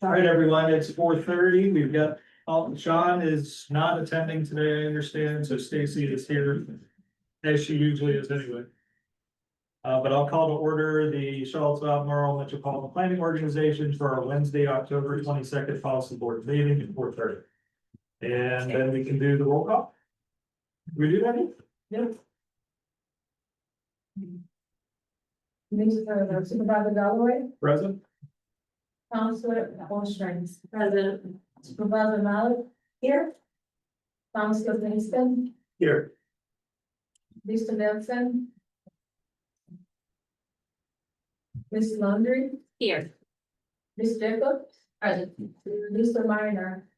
All right, everyone, it's 4:30. We've got, Sean is not attending today, I understand, so Stacy is here, as she usually is anyway. But I'll call to order the Charlottesville Albemarle Metropolitan Planning Organization for our Wednesday, October 22nd policy board meeting at 4:30. And then we can do the roll call. We do that? Yep. Supervisor Galloway, Present? Counselor Holstrings, President, Supervisor Malik, here. Counselor Winston, Here. Mr. Nelson. Ms. Laundry, Here. Ms. Jacobs, present. Mr. Minor.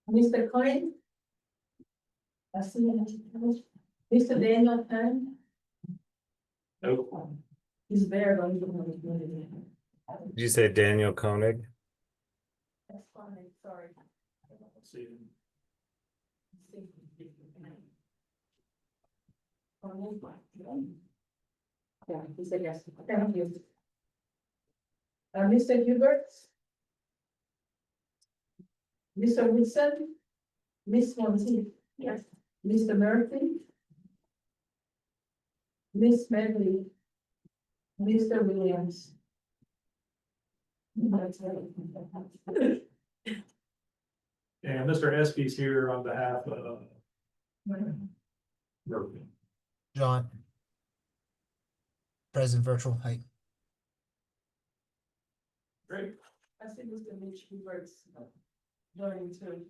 Mr. Coyne. I see him. Mr. Daniel Penn. Nope. He's there, but he's Did you say Daniel Koenig? That's fine, sorry. Let's see. Yeah, he said yes. Thank you. Mr. Hubert. Mr. Wilson. Miss Monty. Yes. Mr. Murphy. Miss Medley. Mr. Williams. And Mr. Espy's here on behalf of. Murphy. John. Present virtual height. Great, I see Mr. Mitch Hubert's joining too.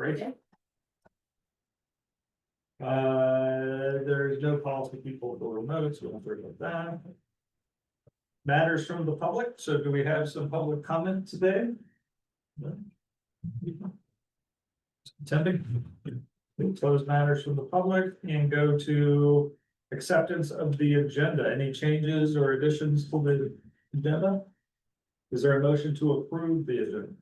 great. There's no policy people for remote, so we'll forget that. Matters from the public, so do we have some public comment today? No? Attending? We close matters from the public and go to acceptance of the agenda. Any changes or additions to the agenda? Is there a motion to approve the agenda?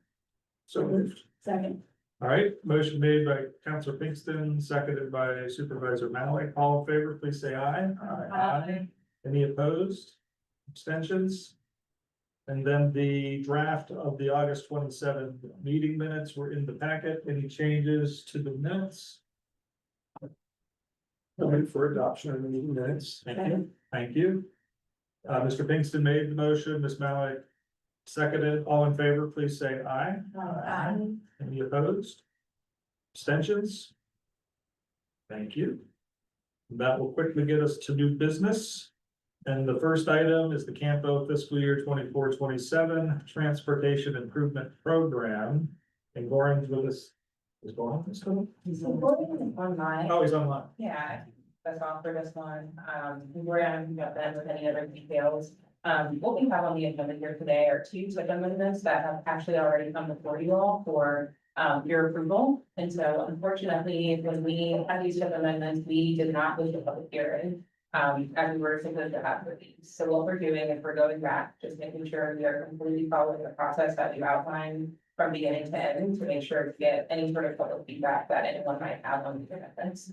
So moved. Second. All right, motion made by Councilor Pinkston, seconded by Supervisor Malik. All in favor, please say aye. Aye. Any opposed? Abstentions? And then the draft of the August 27th meeting minutes were in the packet. Any changes to the minutes? Wait for adoption of the meeting minutes. Thank you. Thank you. Mr. Pinkston made the motion, Ms. Malik seconded. All in favor, please say aye. Aye. Any opposed? Abstentions? Thank you. That will quickly get us to new business. And the first item is the Campo fiscal year 24-27 Transportation Improvement Program. And Goran's with us. Is Goran still? Online. Oh, he's online. Yeah, that's all for this one. We're gonna jump in with any other details. What we have on the agenda here today are two TIP amendments that have actually already come before you all for your approval. And so unfortunately, when we had these TIP amendments, we did not go to public hearing. As we were supposed to have for these. So what we're doing is we're going back, just making sure we are completely following the process that you outlined from beginning to end to make sure to get any sort of public feedback that anyone might have on these amendments.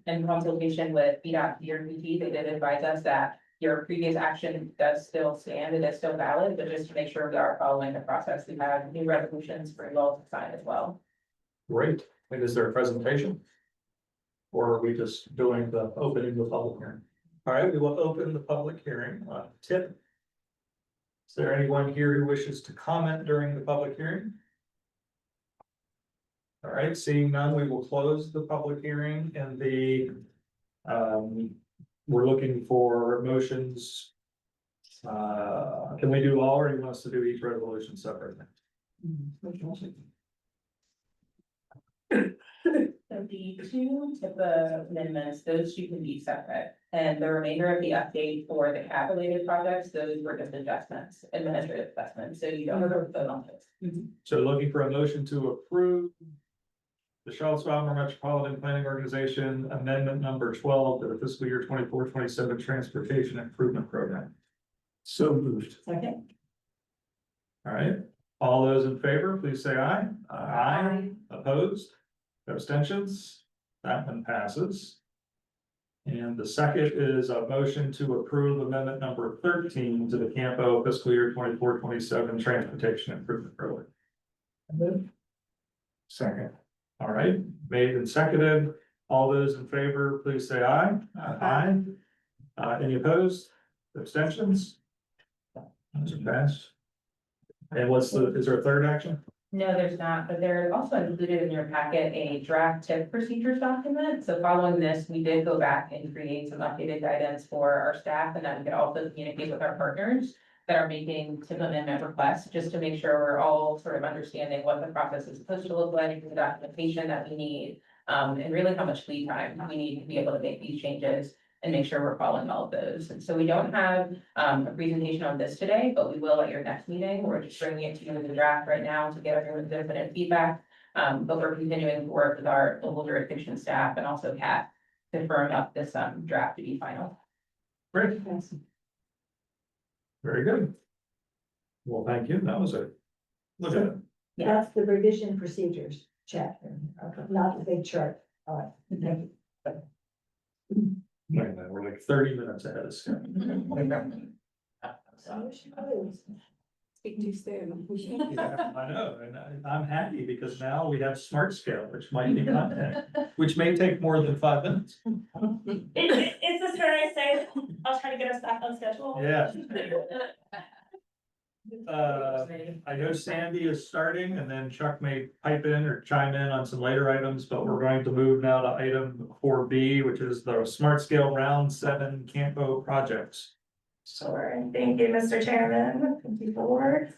In consultation with BDOT DRPT, they did advise us that your previous action does still stand, it is still valid, but just to make sure we are following the process, we have new resolutions for you all to sign as well. Great. And is there a presentation? Or are we just doing the opening the public hearing? All right, we will open the public hearing on TIP. Is there anyone here who wishes to comment during the public hearing? All right, seeing none, we will close the public hearing and we're looking for motions. Can we do all, or do you want us to do each resolution separately? So the two TIP amendments, those two can be separate, and the remainder of the update for the cap-related projects, those were just adjustments, administrative adjustments, so you don't have to vote on those. So looking for a motion to approve the Charlottesville Metropolitan Planning Organization Amendment Number 12 to the fiscal year 24-27 Transportation Improvement Program. So moved. Second. All right, all those in favor, please say aye. Opposed? Abstentions? That one passes. And the second is a motion to approve amendment number 13 to the Campo fiscal year 24-27 transportation improvement program. Second. All right, made and seconded. All those in favor, please say aye. Aye. Any opposed? Abstentions? Those are passed. And is there a third action? No, there's not, but there's also included in your packet a draft tip procedures document. So following this, we did go back and create some updated guidance for our staff, and then we could also communicate with our partners that are making tip amendment requests, just to make sure we're all sort of understanding what the process is supposed to look like, the documentation that we need, and really how much lead time we need to be able to make these changes and make sure we're following all of those. And so we don't have a presentation on this today, but we will at your next meeting. We're just bringing it to you in the draft right now to get everyone's input and feedback. But we're continuing to work with our local jurisdiction staff and also CAT to firm up this draft to be final. Great. Very good. Well, thank you. That was it. Look at it. That's the revision procedures chapter, not the big chart. All right, thank you. Wait a minute, we're like 30 minutes ahead of schedule. Speak too soon. Yeah, I know, and I'm happy because now we have smart scale, which might be content, which may take more than 5 minutes. Is this where I say, I'll try to get us back on schedule? Yeah. I know Sandy is starting, and then Chuck may pipe in or chime in on some later items, but we're going to move now to item 4B, which is the Smart Scale Round 7 Campo projects. Sure, thank you, Mr. Chairman, thank you, board.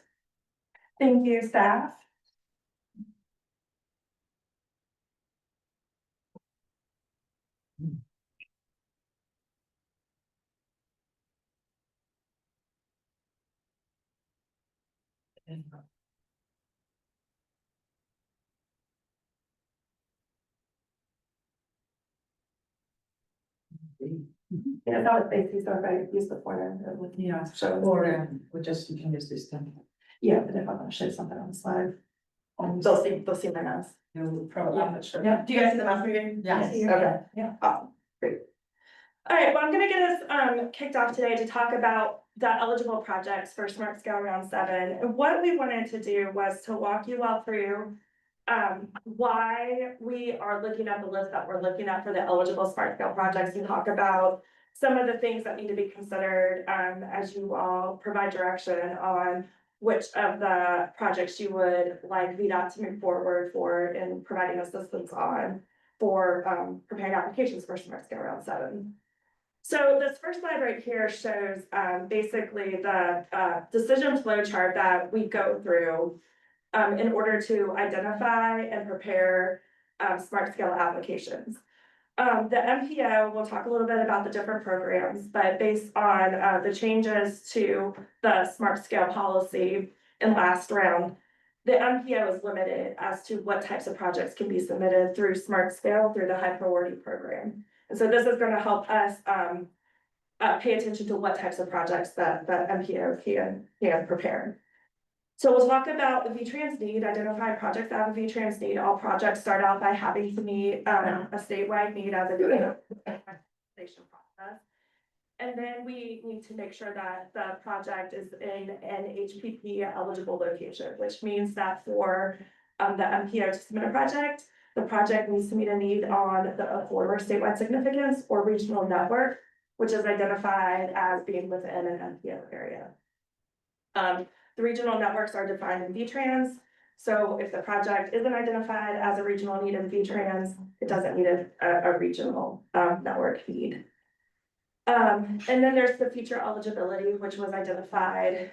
Thank you, staff. Yeah, that was basically, so if I use the pointer, it would, Yeah, show. or we just, you can use this thing. Yeah, but if I want to show something on the slide, they'll see my mouse. You'll probably. Yeah, do you guys see the mouse moving? Yes. Okay. Yeah. Awesome, great. All right, well, I'm gonna get us kicked off today to talk about the eligible projects for Smart Scale Round 7. And what we wanted to do was to walk you all through why we are looking at the list that we're looking at for the eligible Smart Scale projects, and talk about some of the things that need to be considered as you all provide direction on which of the projects you would like VDOT to move forward for in providing assistance on for preparing applications for Smart Scale Round 7. So this first slide right here shows basically the decision flow chart that we go through in order to identify and prepare smart scale applications. The MPO, we'll talk a little bit about the different programs, but based on the changes to the smart scale policy in last round, the MPO is limited as to what types of projects can be submitted through smart scale through the high priority program. And so this is going to help us pay attention to what types of projects that the MPO can prepare. So we'll talk about the V-Trans need, identify projects that have a V-Trans need. All projects start out by having to meet a statewide need as a station process. And then we need to make sure that the project is in an HPP eligible location, which means that for the MPO to submit a project, the project needs to meet a need on the former statewide significance or regional network, which is identified as being within an MPO area. The regional networks are defined in V-Trans. So if the project isn't identified as a regional need in V-Trans, it doesn't need a regional network need. And then there's the feature eligibility, which was identified,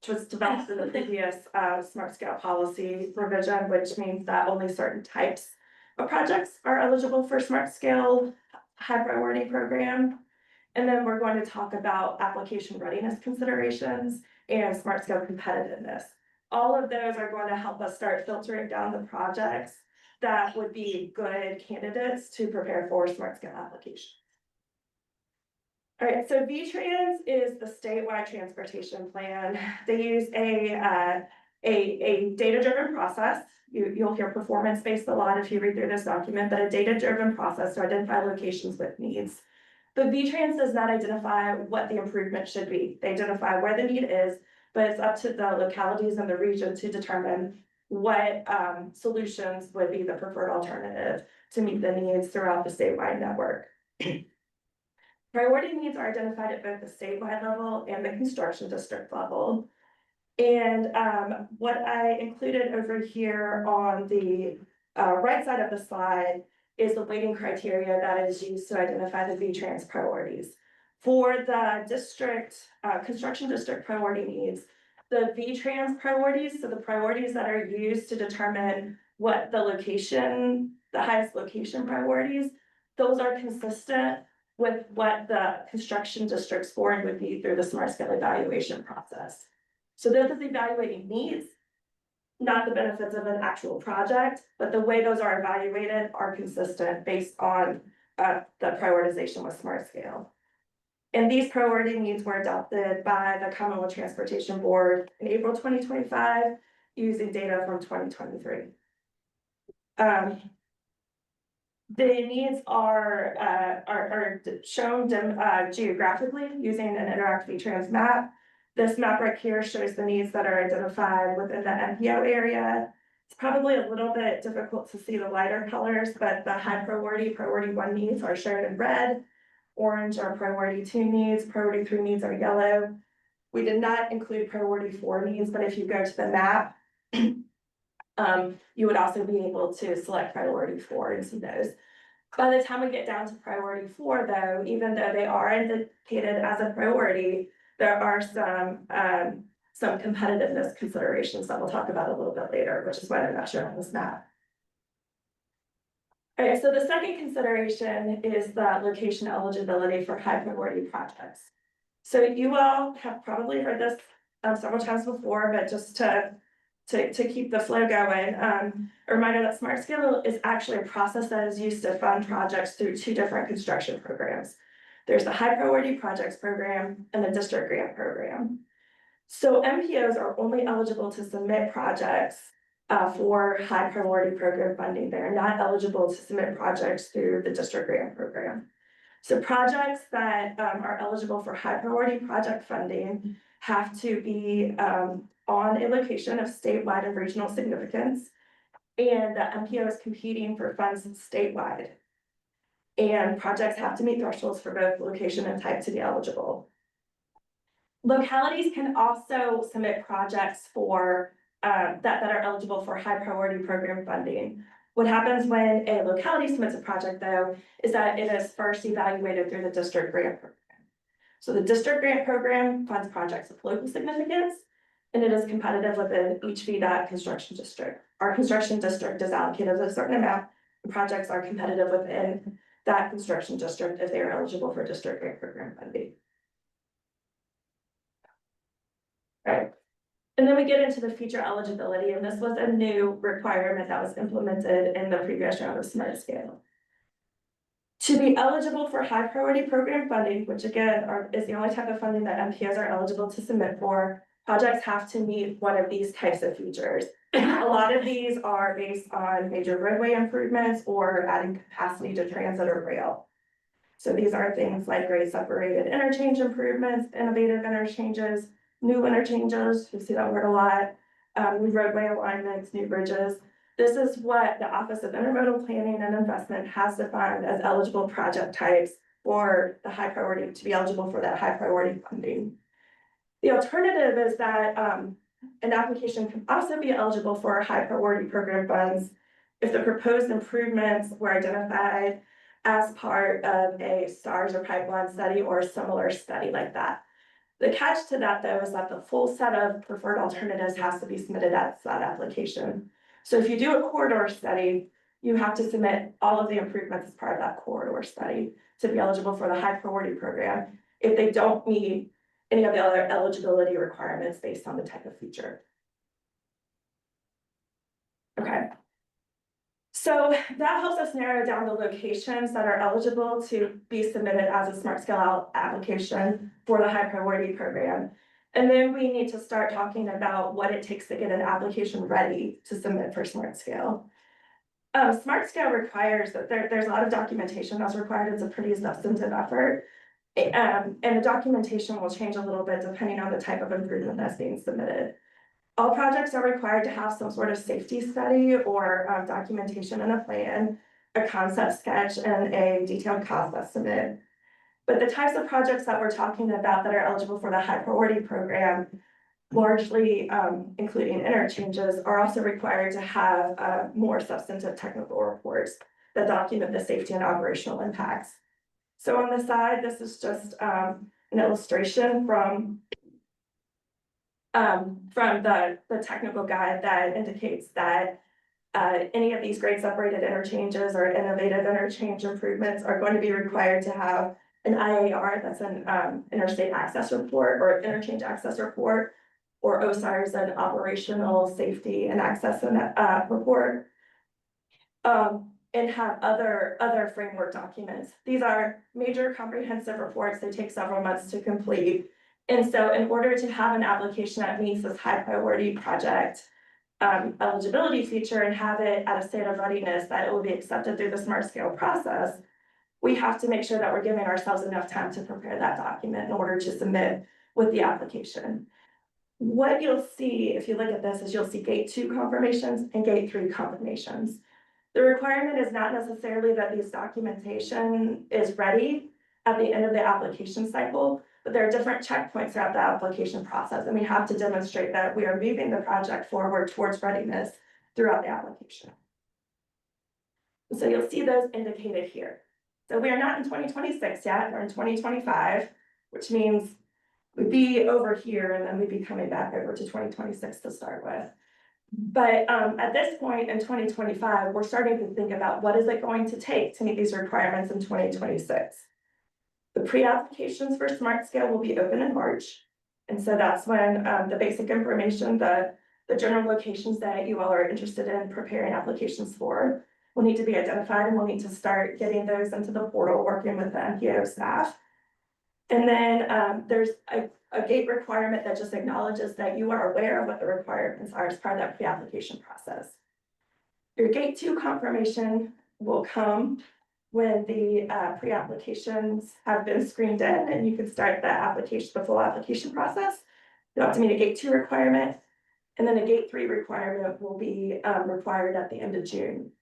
which was developed in the previous smart scale policy revision, which means that only certain types of projects are eligible for smart scale high priority program. And then we're going to talk about application readiness considerations and smart scale competitiveness. All of those are going to help us start filtering down the projects that would be good candidates to prepare for smart scale applications. All right, so V-Trans is the statewide transportation plan. They use a a data-driven process. You'll hear performance-based a lot if you read through this document, but a data-driven process to identify locations with needs. The V-Trans does not identify what the improvement should be. They identify where the need is, but it's up to the localities and the region to determine what solutions would be the preferred alternative to meet the needs throughout the statewide network. Priority needs are identified at both the statewide level and the construction district level. And what I included over here on the right side of the slide is the weighting criteria that is used to identify the V-Trans priorities. For the district, construction district priority needs, the V-Trans priorities, so the priorities that are used to determine what the location, the highest location priorities, those are consistent with what the construction district scoring would be through the smart scale evaluation process. So this is evaluating needs, not the benefits of an actual project, but the way those are evaluated are consistent based on the prioritization with smart scale. And these priority needs were adopted by the Commonwealth Transportation Board in April 2025 using data from 2023. The needs are shown geographically using an interactive V-Trans map. This map right here shows the needs that are identified within the MPO area. It's probably a little bit difficult to see the lighter colors, but the high priority 1 needs are shown in red. Orange are priority 2 needs, priority 3 needs are yellow. We did not include priority 4 needs, but if you go to the map, you would also be able to select priority 4 and see those. By the time we get down to priority 4, though, even though they are indicated as a priority, there are some competitiveness considerations that we'll talk about a little bit later, which is why they're not shown on this map. All right, so the second consideration is the location eligibility for high priority projects. So you all have probably heard this several times before, but just to keep the flow going, a reminder that smart scale is actually a process that is used to fund projects through 2 different construction programs. There's the high priority projects program and the district grant program. So MPOs are only eligible to submit projects for high priority program funding. They are not eligible to submit projects through the district grant program. So projects that are eligible for high priority project funding have to be on a location of statewide and regional significance, and the MPO is competing for funds statewide. And projects have to meet thresholds for both location and type to be eligible. Localities can also submit projects for that are eligible for high priority program funding. What happens when a locality submits a project, though, is that it is first evaluated through the district grant program. So the district grant program funds projects of local significance, and it is competitive within each VDOT construction district. Our construction district is allocated a certain amount, and projects are competitive within that construction district if they are eligible for district grant program funding. All right. And then we get into the feature eligibility, and this was a new requirement that was implemented in the previous round of smart scale. To be eligible for high priority program funding, which again is the only type of funding that MPOs are eligible to submit for, projects have to meet one of these types of features. A lot of these are based on major roadway improvements or adding capacity to transit or rail. So these are things like grade separated interchange improvements, innovative interchanges, new interchanges, we see that word a lot, new roadway alignments, new bridges. This is what the Office of Intermodal Planning and Investment has defined as eligible project types for the high priority, to be eligible for that high priority funding. The alternative is that an application can also be eligible for high priority program funds if the proposed improvements were identified as part of a STARS or pipeline study or a similar study like that. The catch to that, though, is that the full set of preferred alternatives has to be submitted as that application. So if you do a corridor study, you have to submit all of the improvements as part of that corridor study to be eligible for the high priority program if they don't meet any of the other eligibility requirements based on the type of feature. Okay. So that helps us narrow down the locations that are eligible to be submitted as a smart scale application for the high priority program. And then we need to start talking about what it takes to get an application ready to submit for Smart Scale. Smart Scale requires that there's a lot of documentation that's required. It's a pretty substantive effort. And the documentation will change a little bit depending on the type of improvement that's being submitted. All projects are required to have some sort of safety study or documentation and a plan, a concept sketch, and a detailed cost estimate. But the types of projects that we're talking about that are eligible for the high priority program, largely including interchanges, are also required to have more substantive technical reports that document the safety and operational impacts. So on the side, this is just an illustration from the technical guide that indicates that any of these grade separated interchanges or innovative interchange improvements are going to be required to have an IAR, that's an interstate access report or interchange access report, or OSAR's an operational safety and access report. And have other framework documents. These are major comprehensive reports. They take several months to complete. And so in order to have an application that meets this high priority project eligibility feature and have it at a state of readiness that it will be accepted through the Smart Scale process, we have to make sure that we're giving ourselves enough time to prepare that document in order to submit with the application. What you'll see if you look at this is you'll see gate 2 confirmations and gate 3 confirmations. The requirement is not necessarily that this documentation is ready at the end of the application cycle, but there are different checkpoints throughout the application process, and we have to demonstrate that we are moving the project forward towards readiness throughout the application. So you'll see those indicated here. So we are not in 2026 yet, we're in 2025, which means we'd be over here and then we'd be coming back over to 2026 to start with. But at this point in 2025, we're starting to think about what is it going to take to meet these requirements in 2026. The pre-applications for Smart Scale will be open in March. And so that's when the basic information, the general locations that you all are interested in preparing applications for will need to be identified, and we'll need to start getting those into the portal, working with the MPO staff. And then there's a gate requirement that just acknowledges that you are aware of what the requirements are as part of that pre-application process. Your gate 2 confirmation will come when the pre-applications have been screened in and you can start the full application process. You'll have to meet a gate 2 requirement, and then a gate 3 requirement will be required at the end of June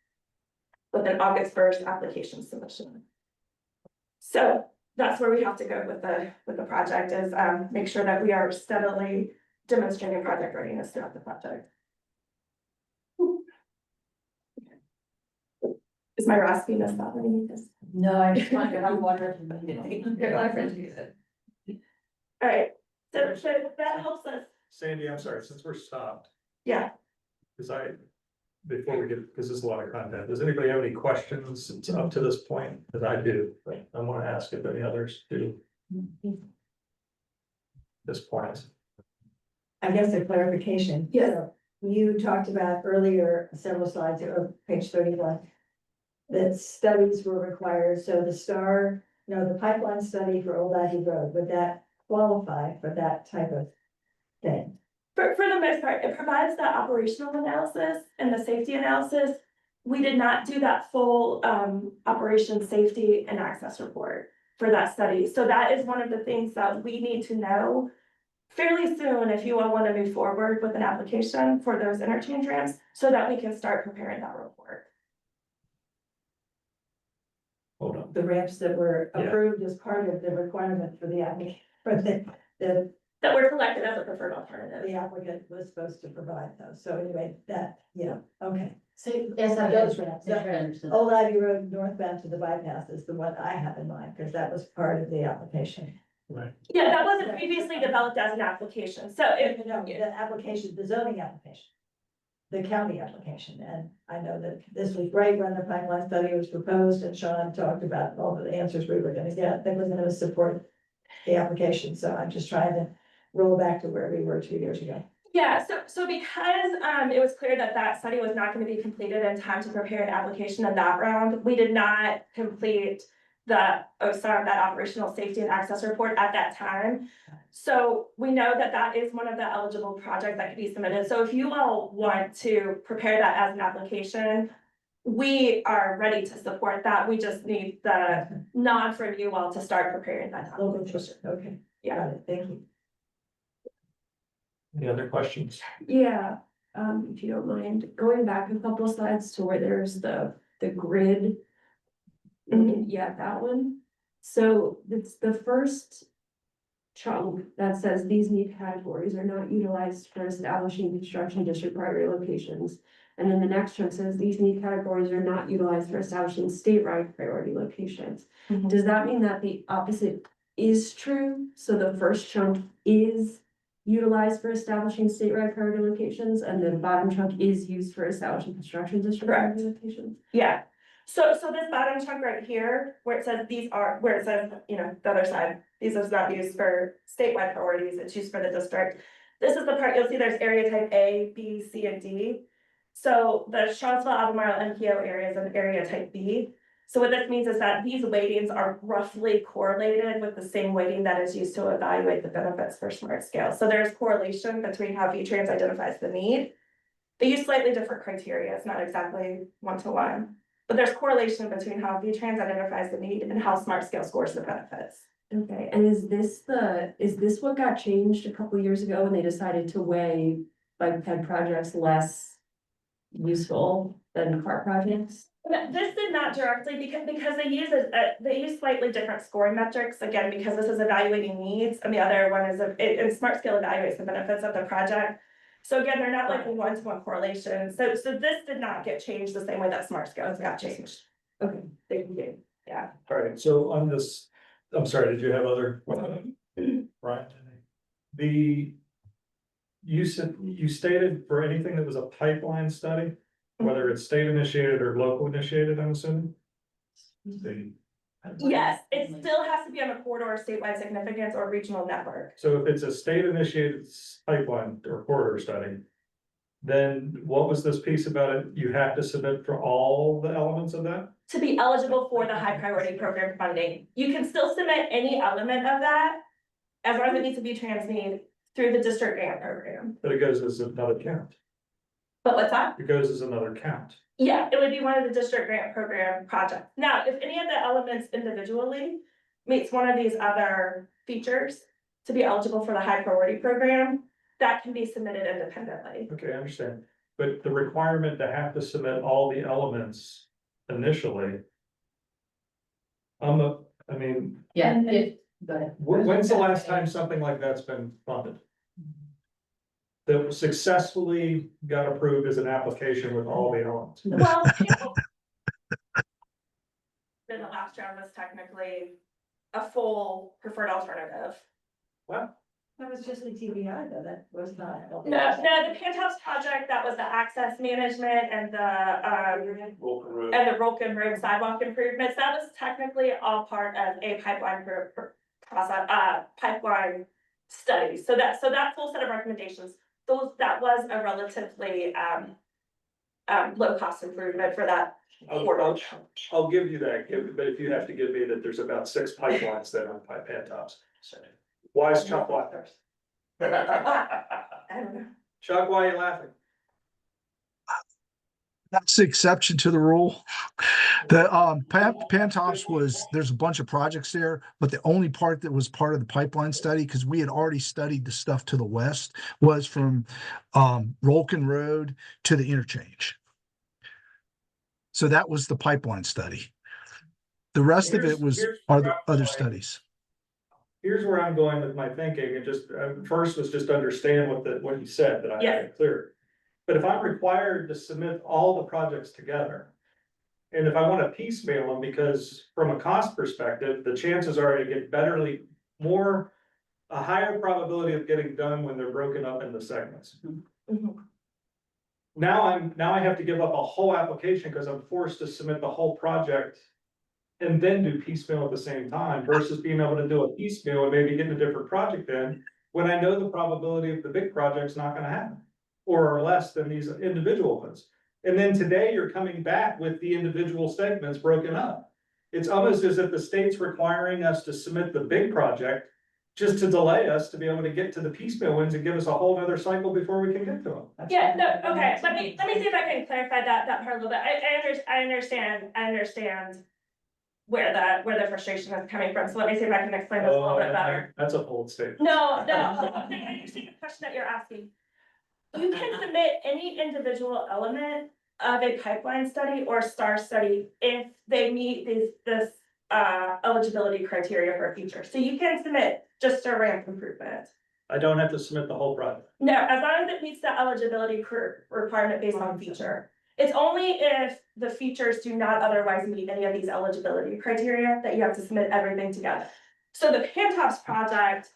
with an August 1st application submission. So that's where we have to go with the project, is make sure that we are steadily demonstrating project readiness throughout the project. Is my raspiness bothering you this? No, I just wondered, I'm wondering. All right, so that helps us, Sandy, I'm sorry, since we're stopped, yeah. because before we get, because there's a lot of content, does anybody have any questions up to this point? Because I do, but I want to ask if any others do. This point. I guess a clarification. Yeah. You talked about earlier, several slides, or page 31, that studies were required, so the pipeline study for Old Abbey Road, would that qualify for that type of thing? For the most part, it provides the operational analysis and the safety analysis. We did not do that full operation safety and access report for that study. So that is one of the things that we need to know fairly soon if you all want to move forward with an application for those interchange ramps, so that we can start preparing that report. Hold on. The ramps that were Yeah. approved as part of the requirement for the applicant, for the That were selected as a preferred alternative. the applicant was supposed to provide those. So anyway, okay. So, yes, I Those do. ramps. Yes, I understand. Old Abbey Road northbound to the bypass is the one I have in mind, because that was part of the application. Right. Yeah, that wasn't previously developed as an application, so if, No, the application, the zoning application, the county application, and I know that this was right when the pipeline study was proposed, and Sean talked about all the answers we were gonna get, that was gonna support the application, so I'm just trying to roll back to where we were 2 years ago. yeah, so because it was clear that that study was not going to be completed in time to prepare an application in that round, we did not complete the OSAR, that operational safety and access report at that time. So we know that that is one of the eligible projects that could be submitted. So if you all want to prepare that as an application, we are ready to support that. We just need the nod from you all to start preparing that. Local district, okay, Yeah. got it, thank you. Any other questions? Yeah, if you don't mind, going back a couple slides to where there's the grid. Yeah, that one. So it's the first chunk that says these need categories are not utilized for establishing construction district priority locations. And then the next chunk says these need categories are not utilized for establishing statewide priority locations. Mhm. Does that mean that the opposite is true? So the first chunk is utilized for establishing statewide priority locations, and the bottom chunk is used for establishing construction district Correct. priority locations? Yeah, so this bottom chunk right here, where it says these are, where it says, you know, the other side, these is not used for statewide priorities, it's used for the district. This is the part, you'll see there's area type A, B, C, and D. So the Charlottesville, Albemarle, MPO area is an area type B. So what this means is that these weightings are roughly correlated with the same weighting that is used to evaluate the benefits for smart scale. So there's correlation between how V-Trans identifies the need. They use slightly different criteria, it's not exactly one-to-one. But there's correlation between how V-Trans identifies the need and how smart scale scores the benefits. Okay, and is this what got changed a couple years ago when they decided to weigh bike ped projects less useful than car projects? This did not directly, because they use slightly different scoring metrics, again, because this is evaluating needs, and the other one is, and smart scale evaluates the benefits of the project. So again, they're not like a one-to-one correlation, so this did not get changed the same way that smart scales got changed. Okay, thank you. Yeah. All right, so on this, I'm sorry, did you have other? Right. You said, you stated for anything that was a pipeline study, whether it's state initiated or local initiated, I'm assuming? Yes, it still has to be on a corridor of statewide significance or regional network. So if it's a state initiated pipeline or corridor study, then what was this piece about it? You have to submit for all the elements of that? To be eligible for the high priority program funding, you can still submit any element of that, as long as it needs to be transmitted through the district grant program. But it goes as another count. But what's that? It goes as another count. Yeah, it would be one of the district grant program projects. Now, if any of the elements individually meets one of these other features to be eligible for the high priority program, that can be submitted independently. Okay, I understand. But the requirement to have to submit all the elements initially. I mean, Yeah, And then- if, go ahead. when's the last time something like that's been funded? That successfully got approved as an application with all the elements? Well. Then the last round was technically a full preferred alternative. What? That was just the TBI though, that was not. No, the Penthouse project, that was the access management and the Rolkin Road sidewalk improvements, that was technically all part of a pipeline process, pipeline study. So that full set of recommendations, that was a relatively, low cost improvement for that. I'll give you that, but if you have to give me that there's about 6 pipelines that are on pipe tops. Why is Chuck laughing? I don't know. Chuck, why are you laughing? That's the exception to the rule. The Pantops there's a bunch of projects there, but the only part that was part of the pipeline study, because we had already studied the stuff to the west, was from Rolkin Road to the interchange. So that was the pipeline study. The rest of it was other studies. Here's where I'm going with my thinking, and just, first was just understand what you said, that I Yeah. made it clear. But if I'm required to submit all the projects together, and if I want to piecemeal them, because from a cost perspective, the chances are to get a higher probability of getting done when they're broken up into segments. Mhm. Now I have to give up a whole application because I'm forced to submit the whole project and then do piecemeal at the same time versus being able to do a piecemeal and maybe getting a different project in when I know the probability of the big project's not gonna happen or are less than these individual ones. And then today you're coming back with the individual segments broken up. It's almost as if the state's requiring us to submit the big project just to delay us to be able to get to the piecemeal ones and give us a whole other cycle before we can get to them. Yeah, no, okay, let me see if I can clarify that part a little bit. I understand where the frustration is coming from, so let me see if I can explain this a little bit better. That's a bold statement. No, I understand the question that you're asking. You can submit any individual element of a pipeline study or STAR study if they meet this eligibility criteria for a feature. So you can submit just a ramp improvement. I don't have to submit the whole project. No, as long as it meets the eligibility requirement based on feature. It's only if the features do not otherwise meet any of these eligibility criteria that you have to submit everything together. So the Pantops project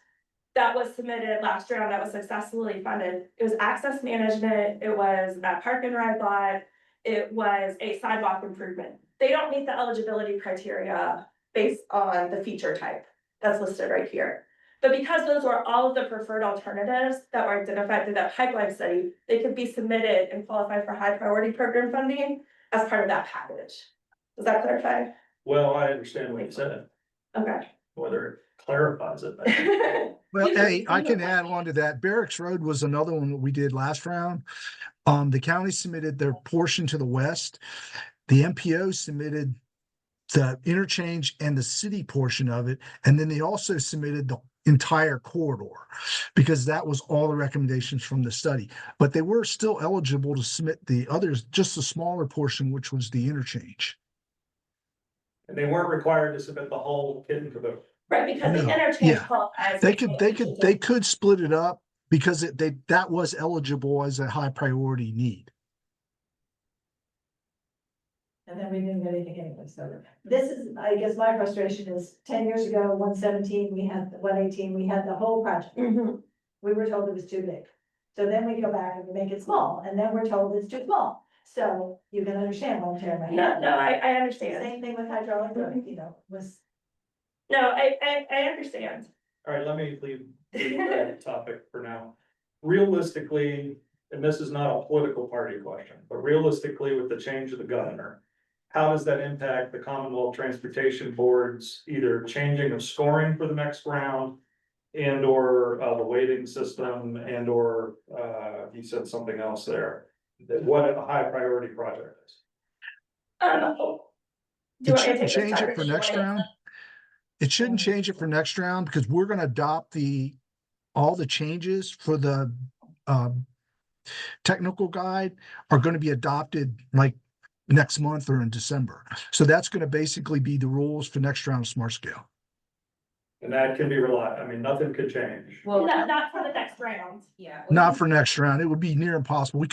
that was submitted last round that was successfully funded, it was access management, it was a park and ride lot, it was a sidewalk improvement. They don't meet the eligibility criteria based on the feature type that's listed right here. But because those were all of the preferred alternatives that were identified through that pipeline study, they could be submitted and qualify for high priority program funding as part of that package. Does that clarify? Well, I understand what you said, Okay. whether it clarifies it. Well, hey, I can add on to that. Barracks Road was another one that we did last round. The county submitted their portion to the west. The MPO submitted the interchange and the city portion of it. And then they also submitted the entire corridor because that was all the recommendations from the study. But they were still eligible to submit the others, just the smaller portion, which was the interchange. And they weren't required to submit the whole kit and caboodle. Right, because the No, interchange yeah. qualifies. They could split it up because that was eligible as a high priority need. And then we didn't get anything anyway, so this is, I guess my frustration is 10 years ago, 117, we had 118, we had the whole project. Mhm. We were told it was too big. So then we go back and we make it small, and then we're told it's too small. So you can understand why I'm tearing my head. No, I understand. Same thing with hydraulic, you know, was. No, I understand. All right, let me leave that topic for now. Realistically, and this is not a political party question, but realistically, with the change of the governor, how does that impact the Commonwealth Transportation Board's either changing of scoring for the next round and or the weighting system and or you said something else there, that what a high priority project is? Do you want me to It take shouldn't this change time, it or for do you next want me to- round. It shouldn't change it for next round because we're gonna adopt all the changes for the technical guide are gonna be adopted like next month or in December. So that's gonna basically be the rules for next round of Smart Scale. And that can be relied, I mean, nothing could change. Well, Not for the next round. yeah. Not for next round. It would be near impossible. We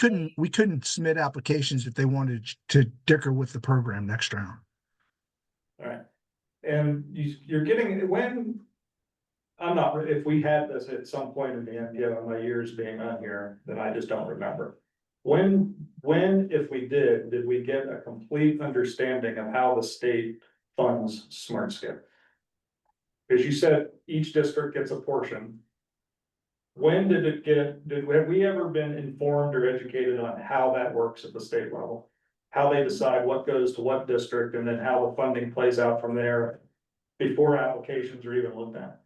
couldn't submit applications if they wanted to dicker with the program next round. All right. And you're getting, when, I'm not, if we had this at some point in the MPO in my years being on here, then I just don't remember. When, if we did we get a complete understanding of how the state funds Smart Scale? Because you said each district gets a portion. When did it have we ever been informed or educated on how that works at the state level? How they decide what goes to what district and then how the funding plays out from there before applications are even looked at?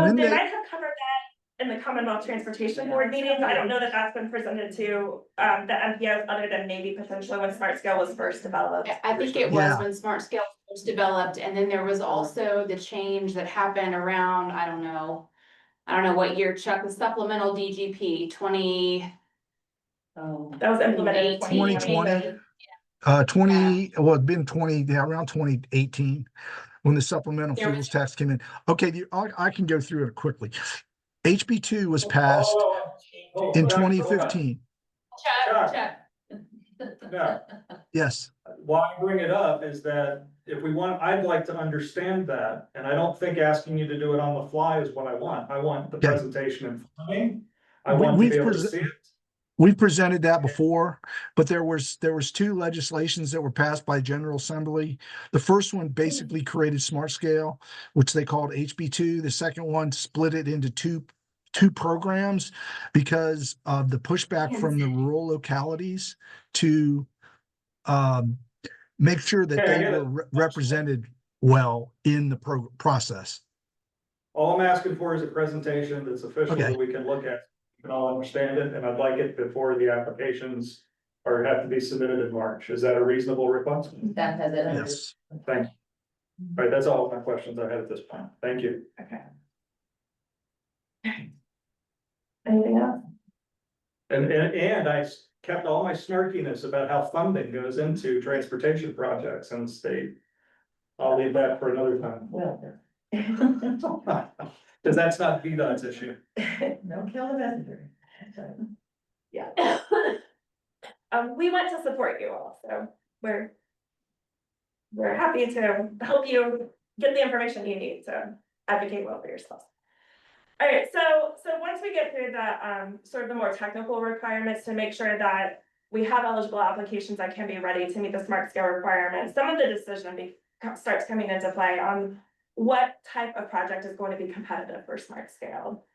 When They they- might have covered that in the Commonwealth Transportation Board meetings. I don't know that that's been presented to the MPOs other than maybe potentially when Smart Scale was first developed. I think it was Yeah. when Smart Scale was developed, and then there was also the change that happened around, I don't know what year, Chuck, the supplemental DGP 20. Oh. That was implemented in 2020. 2020. It'd been 20, yeah, around 2018, when the supplemental There was- fuels tax came in. Okay, I can go through it quickly. HB2 was passed in 2015. Chuck. Yeah. Yes, Why I bring it up is that if we want, I'd like to understand that, and I don't think asking you to do it on the fly is what I want. I want the Yeah. presentation in front of me. I We- want to we've be able to presen- see it. we presented that before, but there was two legislations that were passed by General Assembly. The first one basically created Smart Scale, which they called HB2. The second one split it into two programs because of the pushback from the rural localities to make sure that Okay, I they get were represented well in the process. All I'm asking for is a presentation that's official Okay. that we can look at, we can all understand it, and I'd like it before the applications are have to be submitted in March. Is that a reasonable request? That has it. Yes. Thank you. All right, that's all my questions I had at this point. Thank you. Okay. Anything else? And I kept all my snarkiness about how funding goes into transportation projects in the state. I'll leave that for another time. Well, Cause that's not VDOT's issue. don't kill the messenger. Yeah. We want to support you all, so we're happy to help you get the information you need to advocate well for yourselves. All right, so once we get through the sort of the more technical requirements to make sure that we have eligible applications that can be ready to meet the smart scale requirements, some of the decision starts coming into play on what type of project is going to be competitive for smart scale.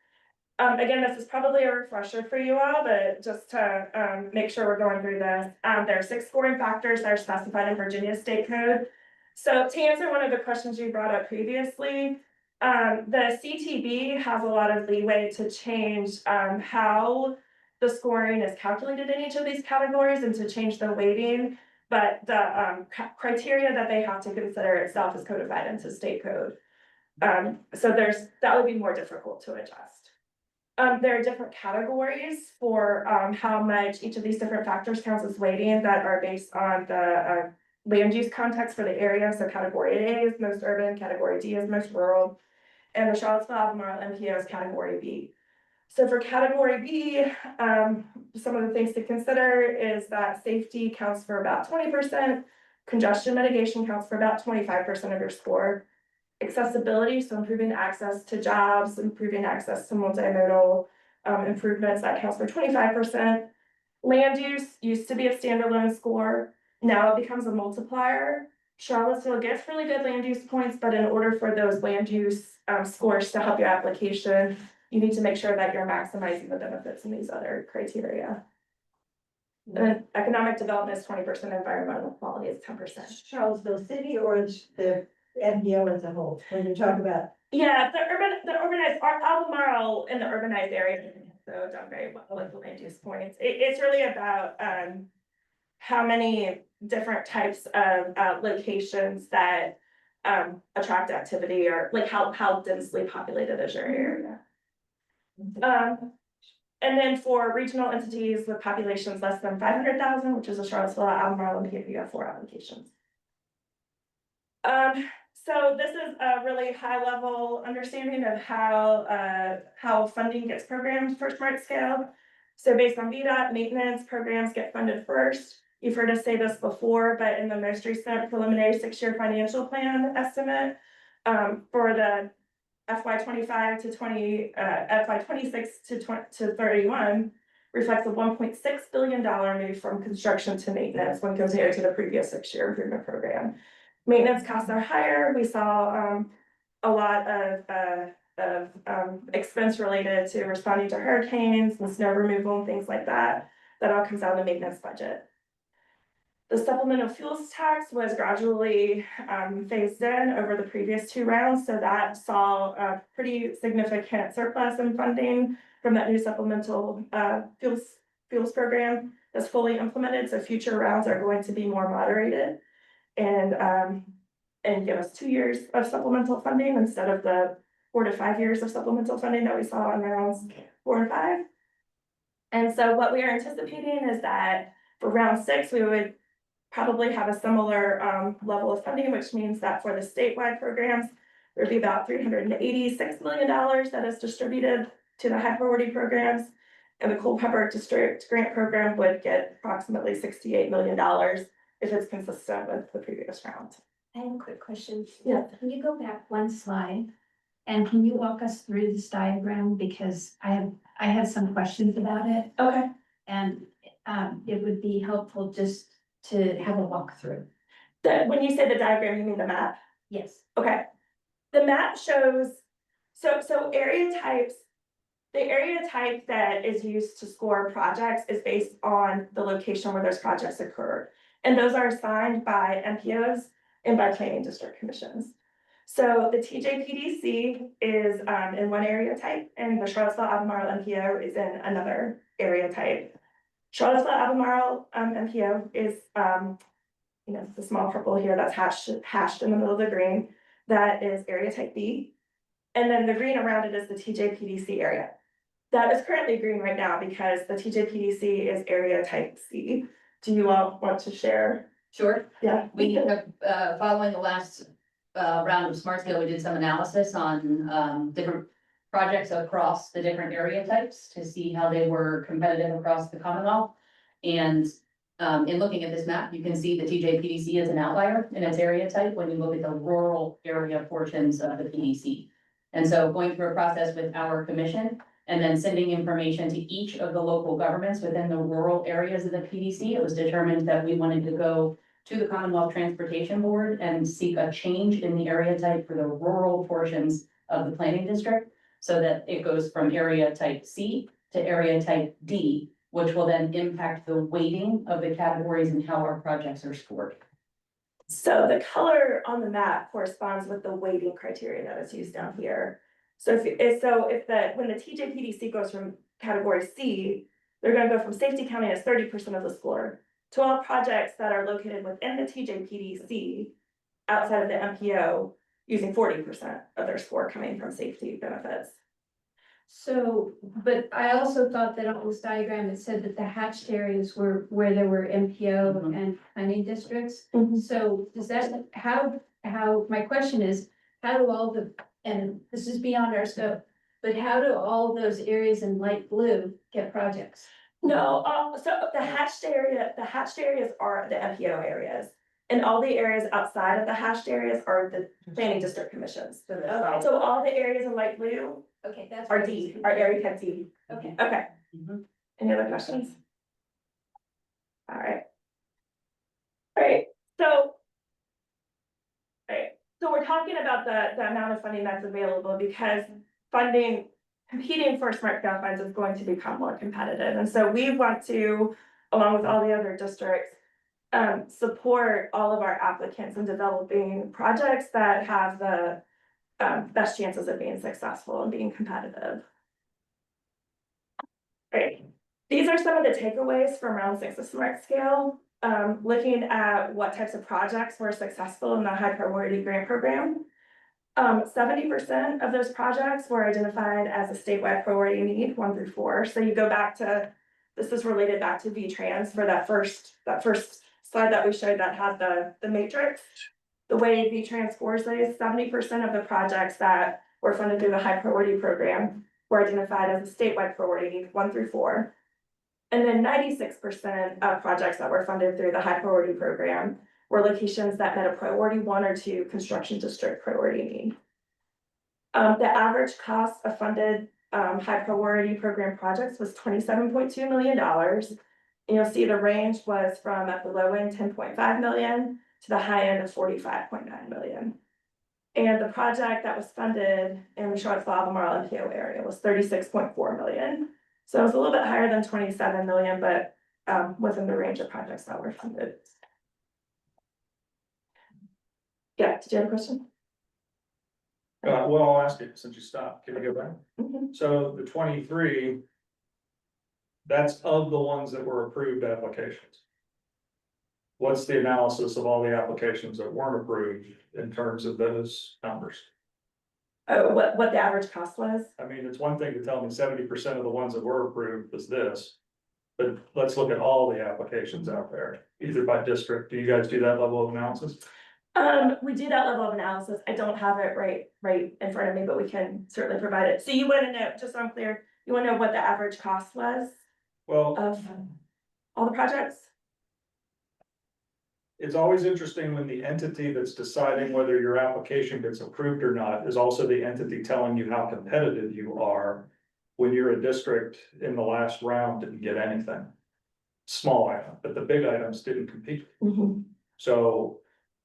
Again, this is probably a refresher for you all, but just to make sure we're going through this, there are 6 scoring factors that are specified in Virginia State Code. So to answer one of the questions you brought up previously, the CTB has a lot of leeway to change how the scoring is calculated in each of these categories and to change the weighting. But the criteria that they have to consider itself is codified into state code. So that would be more difficult to adjust. There are different categories for how much each of these different factors counts as weighting that are based on the land use context for the area. So category A is most urban, category D is most rural, and the Charlottesville Albemarle MPO is category B. So for category B, some of the things to consider is that safety counts for about 20%, congestion mitigation counts for about 25% of your score. Accessibility, so improving access to jobs, improving access to multimodal improvements, that counts for 25%. Land use used to be a standalone score, now it becomes a multiplier. Charlottesville gets really good land use points, but in order for those land use scores to help your application, you need to make sure that you're maximizing the benefits in these other criteria. Economic development is 20%, environmental quality is 10%. Charlottesville City or the MPO as a whole, when you talk about. Yeah, the urbanized, Albemarle in the urbanized area, so done very well with the land use points. It's really about how many different types of locations that attract activity, or like how densely populated is your area. And then for regional entities with populations less than 500,000, which is a Charlottesville, Albemarle, and PF, you have 4 applications. So this is a really high level understanding of how funding gets programmed for smart scale. So based on VDOT, maintenance programs get funded first. You've heard us say this before, but in the most recent preliminary 6-year financial plan estimate for the FY25 to FY26 to 31 reflects a $1.6 billion move from construction to maintenance when compared to the previous 6-year improvement program. Maintenance costs are higher. We saw a lot of expense related to responding to hurricanes and snow removal and things like that. That all comes out of the maintenance budget. The supplemental fuels tax was gradually phased in over the previous 2 rounds, so that saw a pretty significant surplus in funding from that new supplemental fuels program that's fully implemented. So future rounds are going to be more moderated and give us 2 years of supplemental funding instead of the 4 to 5 years of supplemental funding that we saw on rounds 4 and 5. And so what we are anticipating is that for round 6, we would probably have a similar level of funding, which means that for the statewide programs, there'd be about $386 million that is distributed to the high priority programs. And the Culpeper District Grant Program would get approximately $68 million if it's consistent with the previous round. I have a quick question. Yeah. Can you go back 1 slide? And can you walk us through this diagram? Because I have some questions about it. Okay. And it would be helpful just to have a walkthrough. When you say the diagram, you mean the map? Yes. Okay. The map shows, so area types, the area type that is used to score projects is based on the location where those projects occur. And those are assigned by MPOs and by planning district commissions. So the TJPDC is in one area type and the Charlottesville Albemarle MPO is in another area type. Charlottesville Albemarle MPO is the small purple here that's hashed in the middle of the green, that is area type B. And then the green around it is the TJPDC area. That is currently green right now because the TJPDC is area type C. Do you all want to share? Sure. Yeah. We have, following the last round of Smart Scale, we did some analysis on different projects across the different area types to see how they were competitive across the Commonwealth. And in looking at this map, you can see the TJPDC is an outlier in its area type when you look at the rural area portions of the PDC. And so going through a process with our commission and then sending information to each of the local governments within the rural areas of the PDC, it was determined that we wanted to go to the Commonwealth Transportation Board and seek a change in the area type for the rural portions of the planning district, so that it goes from area type C to area type D, which will then impact the weighting of the categories and how our projects are scored. So the color on the map corresponds with the weighting criteria that is used down here. So when the TJPDC goes from category C, they're gonna go from safety counting as 30% of the score to all projects that are located within the TJPDC outside of the MPO using 40% of their score coming from safety benefits. So, but I also thought that on this diagram, it said that the hatched areas were where there were MPO and planning districts. So does that, how, my question is, how do all the, and this is beyond our scope, but how do all those areas in light blue get projects? No, so the hatched areas are the MPO areas. And all the areas outside of the hashed areas are the planning district commissions. Okay. So all the areas in light blue Okay, that's. are D, are area type D. Okay. Okay. Mhm. Any other questions? All right. All right, so. So we're talking about the amount of funding that's available because competing for smart scale funds is going to become more competitive. And so we want to, along with all the other districts, support all of our applicants in developing projects that have the best chances of being successful and being competitive. Great. These are some of the takeaways from round 6 of Smart Scale. Looking at what types of projects were successful in the high priority grant program. 70% of those projects were identified as a statewide priority need 1 through 4. So you go back to, this is related back to V-Trans for that first slide that we showed that had the matrix. The way V-Trans scores these, 70% of the projects that were funded through the high priority program were identified as a statewide priority need 1 through 4. And then 96% of projects that were funded through the high priority program were locations that met a priority 1 or 2 construction district priority need. The average cost of funded high priority program projects was $27.2 million. You'll see the range was from at the low end, 10.5 million to the high end of 45.9 million. And the project that was funded in the Charlottesville Albemarle MPO area was 36.4 million. So it was a little bit higher than 27 million, but within the range of projects that were funded. Yeah, did you have a question? Well, I'll ask you since you stopped. Can you go back? Mhm. So the 23. That's of the ones that were approved applications. What's the analysis of all the applications that weren't approved in terms of those numbers? Oh, what the average cost was? I mean, it's one thing to tell me 70% of the ones that were approved was this. But let's look at all the applications out there, either by district. Do you guys do that level of analysis? We do that level of analysis. I don't have it right in front of me, but we can certainly provide it. So you want to know, just so I'm clear, you want to know what the average cost was Well, of all the projects? it's always interesting when the entity that's deciding whether your application gets approved or not is also the entity telling you how competitive you are. When you're a district in the last round didn't get anything. Small item, but the big items didn't compete. So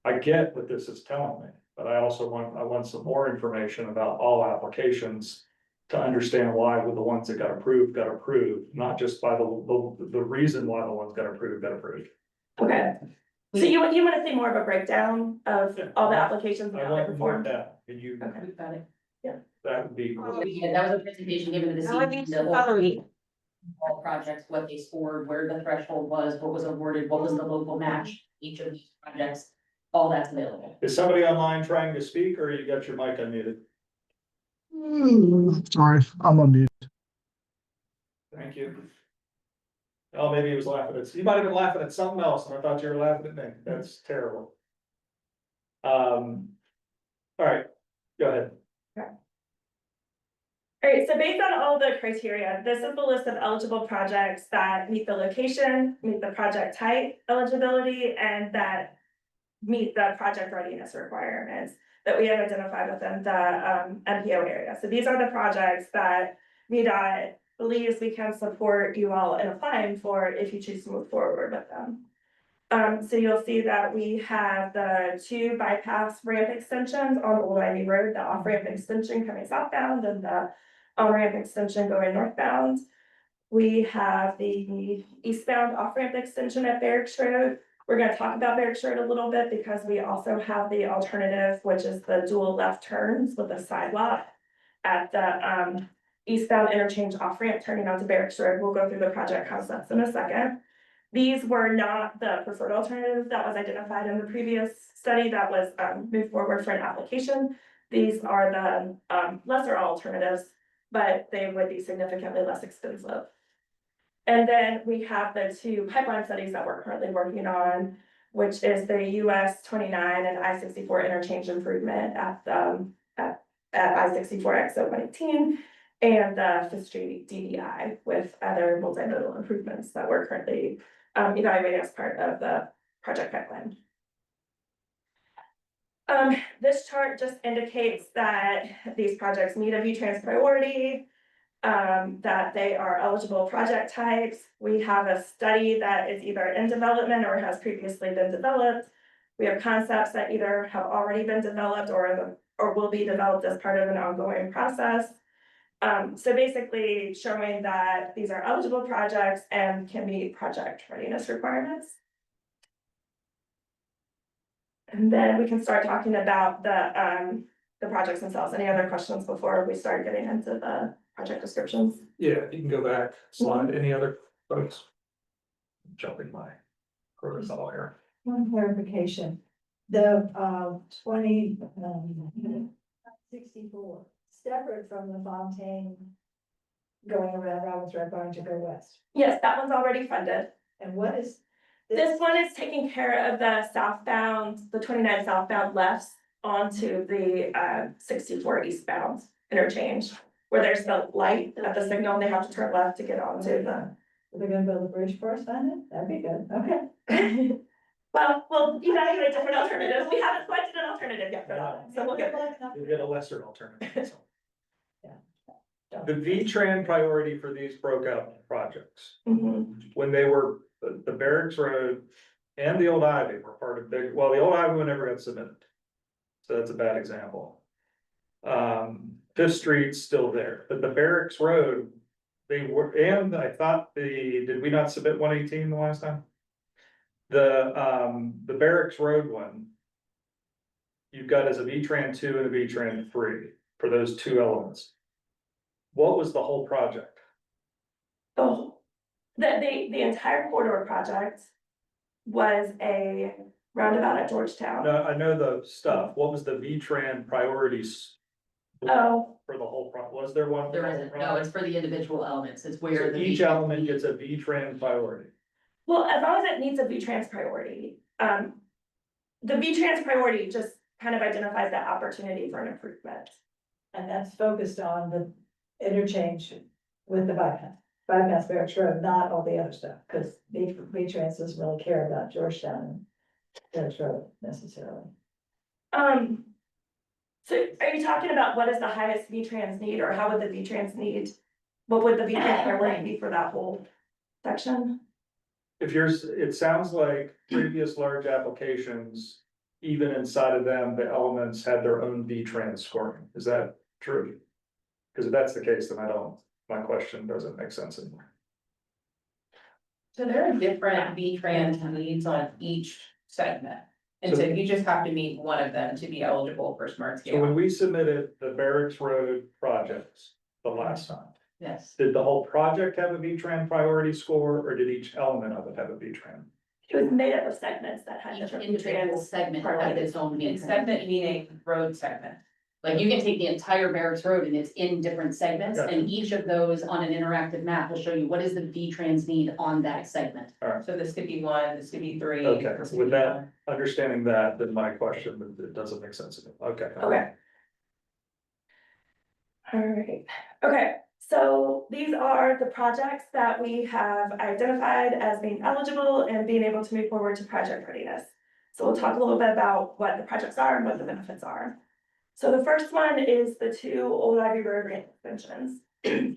I get what this is telling me, but I also want some more information about all applications. To understand why with the ones that got approved, not just by the reason why the ones got approved. Okay, So you wanna see more of a breakdown of all the applications and I how they want more perform? that, can you, Okay. We've got it. that would be. Yeah, that was a presentation given to the city, the whole all projects, what they scored, where the threshold was, what was awarded, what was the local match, each of these projects, all that's available. Is somebody online trying to speak, or you got your mic unmuted? Sorry, I'm on mute. Thank you. Oh, maybe he was laughing at, you might have been laughing at something else, and I thought you were laughing at me, that's terrible. All right, go ahead. Alright, so based on all the criteria, this is the list of eligible projects that meet the location, meet the project type eligibility, and that meet the project readiness requirements that we have identified within the MPO area. So these are the projects that VDOT believes we can support you all in applying for if you choose to move forward with them. So you'll see that we have the 2 bypass ramp extensions on Old Ivy Road, the off-ramp extension coming southbound and the on-ramp extension going northbound. We have the eastbound off-ramp extension at Barracks Road. We're gonna talk about Barracks Road a little bit because we also have the alternative, which is the dual left turns with a sidewalk at the eastbound interchange off-ramp turning onto Barracks Road. We'll go through the project concepts in a second. These were not the preferred alternative that was identified in the previous study that was moved forward for an application. These are the lesser alternatives, but they would be significantly less expensive. And then we have the 2 pipeline studies that we're currently working on, which is the US 29 and I-64 interchange improvement at I-64 exit 118 and the Fifth Street DDI with other multimodal improvements that we're currently evaluating as part of the project pipeline. This chart just indicates that these projects meet a V-Trans priority, that they are eligible project types. We have a study that is either in development or has previously been developed. We have concepts that either have already been developed or will be developed as part of an ongoing process. So basically showing that these are eligible projects and can meet project readiness requirements. And then we can start talking about the projects themselves. Any other questions before we start getting into the project descriptions? Yeah, you can go back, slide, any other folks? Jumping my protocol here. One clarification, the 64, separate from the Fontaine going around Roberts Red Barn to go west. Yes, that one's already funded. And what is This one is taking care of the southbound, the 29 southbound lefts onto the 64 eastbound interchange. Where there's the light at the signal, and they have to turn left to get onto the. They're gonna build a bridge for us on it? That'd be good, okay. Well, we'll evaluate different alternatives. We haven't selected an alternative yet for that, so we'll get there. You'll get a lesser alternative. Yeah. The V-Tran priority for these broke out projects, Mhm. when they were, the Barracks Road and the Old Ivy were part of big, well, the Old Ivy one never got submitted. So that's a bad example. Fifth Street's still there, but the Barracks Road, they were, and I thought did we not submit 118 the last time? The Barracks Road one. You've got as a V-Tran 2 and a V-Tran 3 for those 2 elements. What was the whole project? Oh, the entire corridor project was a roundabout at Georgetown. No, I know the stuff. What was the V-Tran priorities? Oh, For the whole was there one? There isn't, no, it's for the individual elements, it's So where the. each element gets a V-Tran priority. well, as long as it meets a V-Trans priority, the V-Trans priority just kind of identifies that opportunity for an improvement. And that's focused on the interchange with the bypass Barracks Road, not all the other stuff, because V-Trans doesn't really care about Georgetown and Barracks Road necessarily. So are you talking about what is the highest V-Trans need, or how would the V-Trans need? What would the V-Trans priority be for that whole section? If yours, it sounds like previous large applications, even inside of them, the elements had their own V-Trans scoring. Is that true? Because if that's the case, then my question doesn't make sense anymore. So there are different V-Trans needs on each segment. And so you just have to meet one of them to be eligible for smart So when scale. we submitted the Barracks Road projects the last time, Yes. did the whole project have a V-Tran priority score, or did each element of it have a V-Tran? It was made up of segments that had Each different individual nutrients. segment has its own And means. segment meaning road segment. Like you can take the entire Barracks Road and it's in different segments, Gotcha. and each of those on an interactive map will show you what is the V-Trans need on that segment. So this could be one, this could be three. Okay, this could with be that, one. understanding that, then my question, it doesn't make sense to me. Okay. Okay. Alright, okay, so these are the projects that we have identified as being eligible and being able to move forward to project readiness. So we'll talk a little bit about what the projects are and what the benefits are. So the first one is the 2 Old Ivy Road ramp extensions. This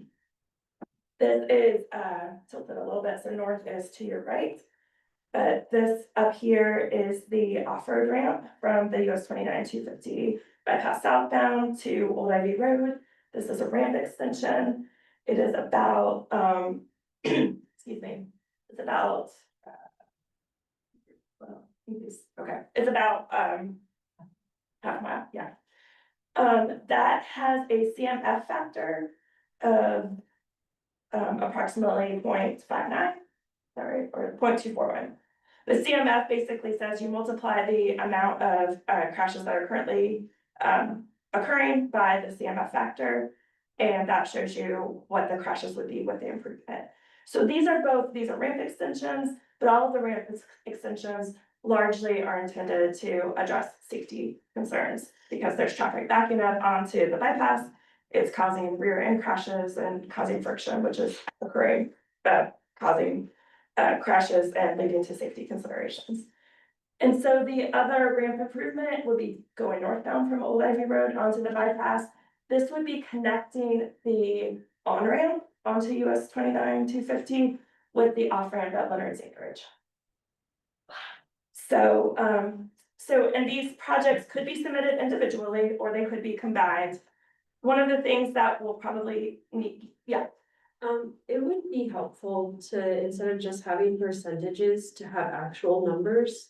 is tilted a little bit, so north is to your right. But this up here is the off-road ramp from the US 29-250 bypass southbound to Old Ivy Road. This is a ramp extension. It is about, excuse me, it's about, it's about, half a mile, yeah. That has a CMF factor of, approximately 0.59, sorry, or 0.241. The CMF basically says you multiply the amount of crashes that are currently occurring by the CMF factor, and that shows you what the crashes would be with the improvement. So these are ramp extensions, but all of the ramp extensions largely are intended to address safety concerns because there's traffic backing up onto the bypass. It's causing rear end crashes and causing friction, which is occurring, causing crashes and leading to safety considerations. And so the other ramp improvement would be going northbound from Old Ivy Road onto the bypass. This would be connecting the on-ramp onto US 29-250 with the off-ramp at Leonard's Acreage. So, and these projects could be submitted individually or they could be combined. One of the things that we'll probably need, yeah. It would be helpful to, instead of just having percentages, to have actual numbers.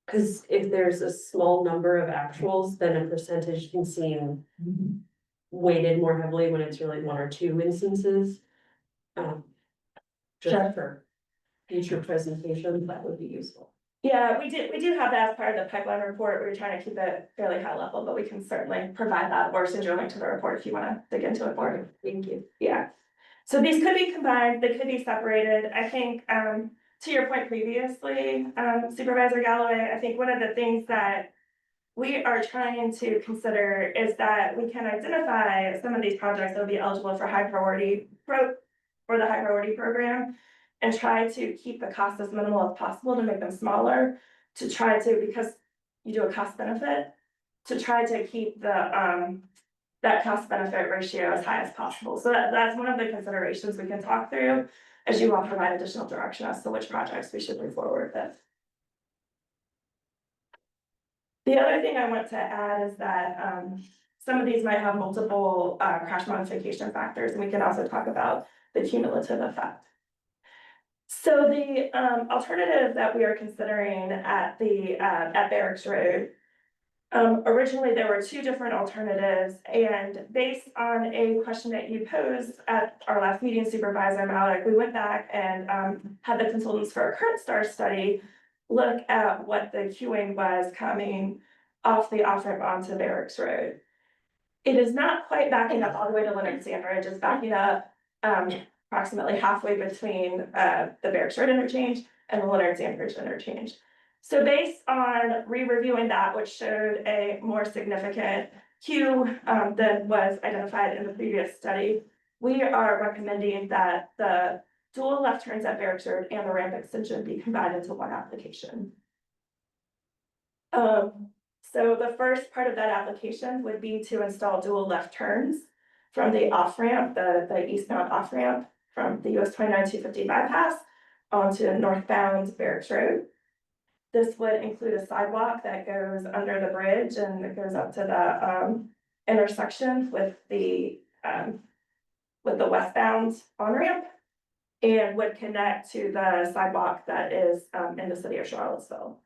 Cause if there's a small number of actuals, then a percentage can seem weighted more heavily when it's really 1 or 2 instances. Just for future presentations, that would be useful. Yeah, we do have that as part of the pipeline report. We're trying to keep it fairly high level, but we can certainly provide that or send you a link to the report if you wanna dig into it more. Thank you. Yeah. So these could be combined, they could be separated. I think, to your point previously, Supervisor Galloway, I think one of the things that we are trying to consider is that we can identify some of these projects that will be eligible for high priority for the high priority program and try to keep the cost as minimal as possible to make them smaller, to try to, because you do a cost benefit, to try to keep the, that cost benefit ratio as high as possible. So that's one of the considerations we can talk through as you all provide additional direction as to which projects we should move forward with. The other thing I want to add is that some of these might have multiple crash modification factors, and we can also talk about the cumulative effect. So the alternative that we are considering at Barracks Road, originally there were 2 different alternatives, and based on a question that you posed at our last meeting, Supervisor Malik, we went back and had the consultants for a current STAR study look at what the queuing was coming off the off-ramp onto Barracks Road. It is not quite backing up all the way to Leonard Sandridge, it's backing up approximately halfway between the Barracks Road interchange and the Leonard Sandridge interchange. So based on re-reviewing that, which showed a more significant queue than was identified in the previous study, we are recommending that the dual left turns at Barracks Road and the ramp extension be combined into one application. So the first part of that application would be to install dual left turns from the off-ramp, the eastbound off-ramp from the US 29-250 bypass onto northbound Barracks Road. This would include a sidewalk that goes under the bridge and it goes up to the intersection with the westbound on-ramp and would connect to the sidewalk that is in the city of Charlottesville.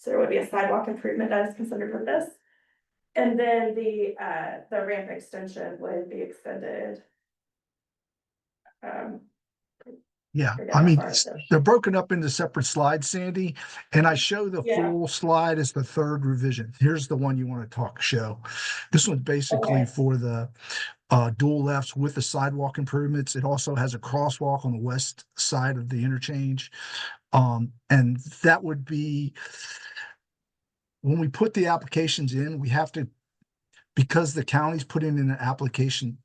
So there would be a sidewalk improvement that is considered with this. And then the ramp extension would be extended. Yeah, forget I how mean, far it goes. they're broken up into separate slides, Sandy, and I show the Yeah. full slide as the third revision. Here's the one you want to show. This one's basically Okay. for the dual lefts with the sidewalk improvements. It also has a crosswalk on the west side of the interchange. And that would be, when we put the applications in, we have to, because the county's putting in an application,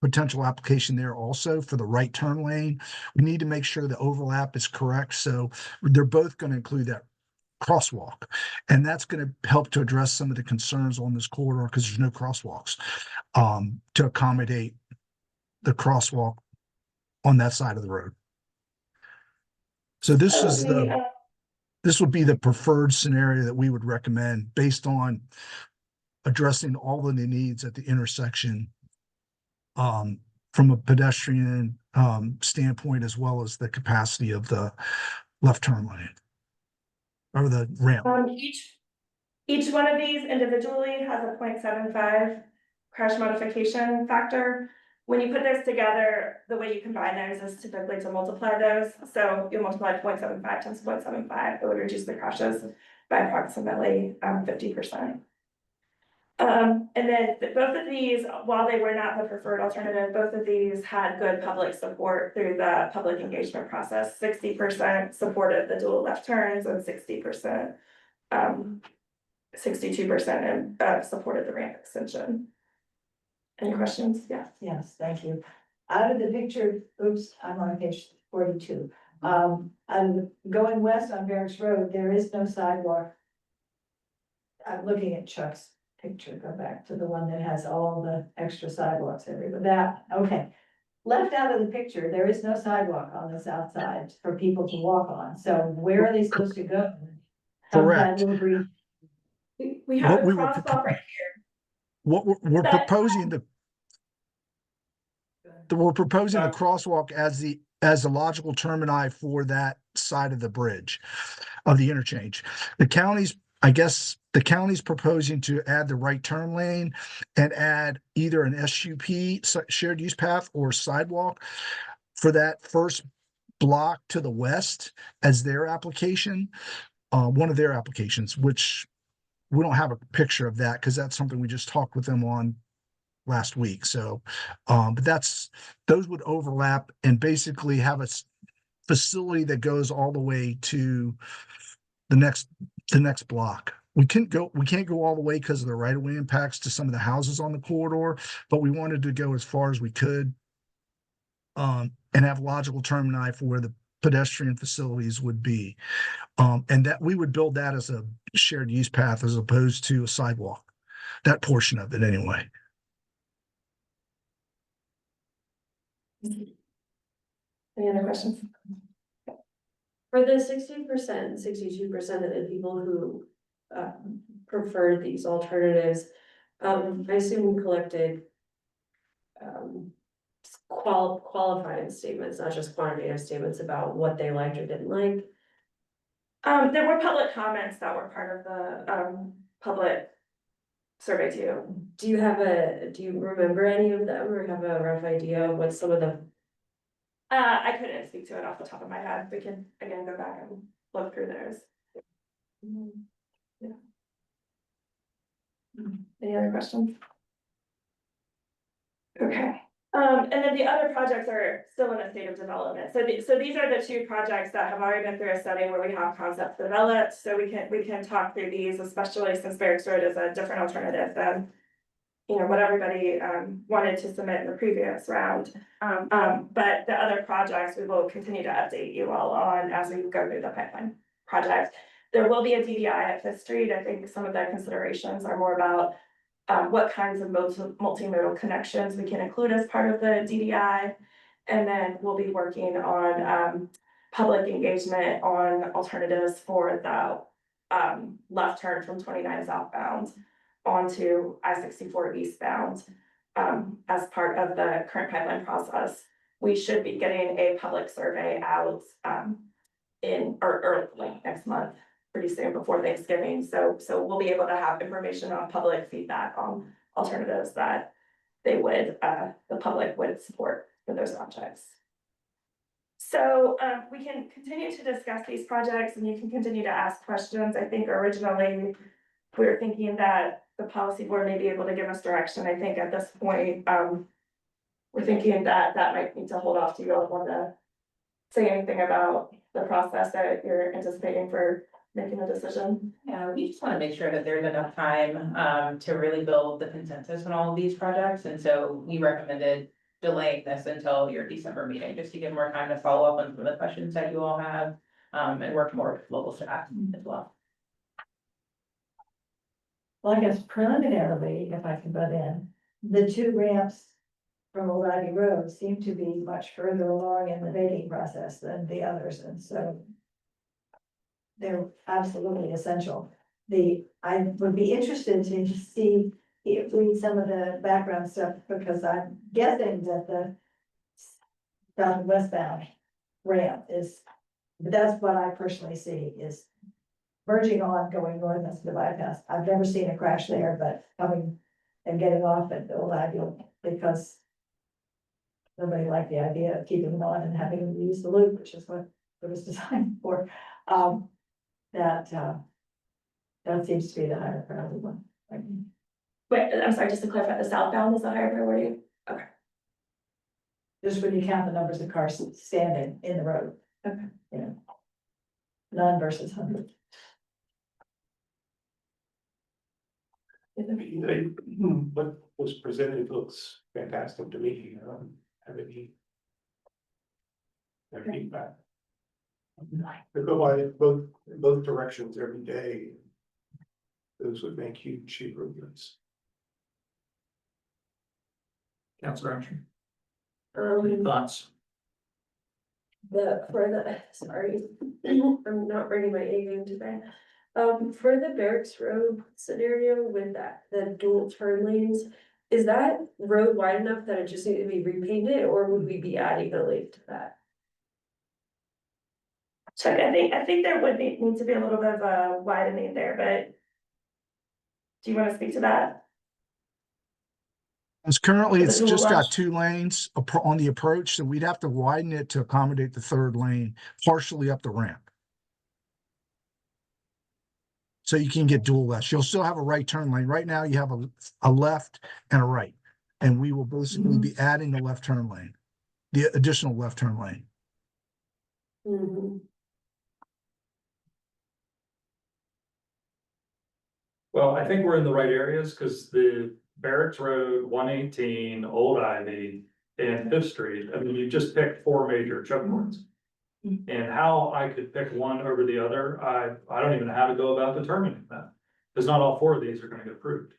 potential application there also for the right turn lane, we need to make sure the overlap is correct. So they're both going to include that crosswalk. And that's going to help to address some of the concerns on this corridor because there's no crosswalks to accommodate the crosswalk on that side of the road. So this is this would be the preferred scenario that we would recommend based on addressing all of the needs at the intersection from a pedestrian standpoint, as well as the capacity of the left turn lane or the ramp. Each one of these individually has a 0.75 crash modification factor. When you put those together, the way you combine those is typically to multiply those. So you'll multiply 0.75 times 0.75, it would reduce the crashes by approximately 50%. And then both of these, while they were not the preferred alternative, both of these had good public support through the public engagement process. 60% supported the dual left turns and 62% supported the ramp extension. Any questions? Yeah. Yes, thank you. Out of the picture, oops, I'm on page 42. I'm going west on Barracks Road, there is no sidewalk. I'm looking at Chuck's picture, go back to the one that has all the extra sidewalks everywhere. Okay. Left out of the picture, there is no sidewalk on the south side for people to walk on. So where are they supposed to go? Correct. We have a What crosswalk right here. What we're proposing we're proposing the crosswalk as the logical termini for that side of the bridge of the interchange. I guess the county's proposing to add the right turn lane and add either an SUP, shared use path, or sidewalk for that first block to the west as their application, one of their applications, which we don't have a picture of that because that's something we just talked with them on last week. So, but those would overlap and basically have a facility that goes all the way to the next block. We can't go all the way because of the right of way impacts to some of the houses on the corridor, but we wanted to go as far as we could and have logical termini for where the pedestrian facilities would be. And that we would build that as a shared use path as opposed to a sidewalk, that portion of it anyway. Any other questions? For the 60%, 62% of the people who preferred these alternatives, I assume we collected qualifying statements, not just quantitative statements about what they liked or didn't like. There were public comments that were part of the public survey too. Do you remember any of them or have a rough idea of what some of the? I couldn't speak to it off the top of my head. We can again go back and look through those. Yeah. Any other questions? Okay. And then the other projects are still in a state of development. So these are the two projects that have already been through a study where we have concepts developed. So we can talk through these, especially since Barracks Road is a different alternative than, you know, what everybody wanted to submit in the previous round. But the other projects we will continue to update you all on as we go through the pipeline project. There will be a DDI at Fifth Street. I think some of the considerations are more about what kinds of multimodal connections we can include as part of the DDI. And then we'll be working on public engagement on alternatives for the left turn from 29 southbound onto I-64 eastbound as part of the current pipeline process. We should be getting a public survey out in or early next month pretty soon before Thanksgiving, so we'll be able to have information on public feedback on alternatives that they would, the public would support for those projects. So, we can continue to discuss these projects and you can continue to ask questions. I think originally we were thinking that the policy board may be able to give us direction. I think at this point, we're thinking that that might need to hold off. Do you all want to say anything about the process that you're anticipating for making a decision? Yeah, we just wanna make sure that there's enough time, to really build the consensus on all of these projects, and so we recommended delaying this until your December meeting, just to give more time to follow up on some of the questions that you all have, and work more with local staff as well. Well, I guess preliminarily, if I can butt in, the two ramps from Old Ivy Road seem to be much further along in the bidding process than the others, and so they're absolutely essential. I would be interested to see, read some of the background stuff, because I'm guessing that the south and westbound ramp is, but that's what I personally see is merging on, going north into the bypass. I've never seen a crash there, but coming and getting off at the Old Ivy, because nobody liked the idea of keeping them on and having them use the loop, which is what it was designed for. That seems to be the higher priority one. Wait, I'm sorry, just to clarify, the southbound is the higher priority? Just when you count the numbers of cars standing in the road. Okay. You know. None versus 100. What was presented looks fantastic to me, have any feedback. To go by both directions every day. Those would make huge improvements. Councilor Archer, Um, thoughts? sorry, I'm not bringing my A game today. For the Barracks Road scenario with the dual turn lanes, is that road wide enough that it just needs to be repainted, or would we be adding a lane to that? Chuck, I think there would need to be a little bit of a widening there, but do you want to speak to that? As currently, For the it's dual just got lash? 2 lanes on the approach, so we'd have to widen it to accommodate the 3rd lane partially up the ramp. So you can get dual lash. You'll still have a right turn lane. Right now you have a left and a right. And we will basically be adding the left turn lane, the additional left turn lane. Well, I think we're in the right areas because the Barracks Road, 118, Old Ivy, and 5th Street, I mean, you just picked 4 major choke points. And how I could pick one over the other, I don't even know how to go about determining that. Because not all 4 of these are gonna get approved.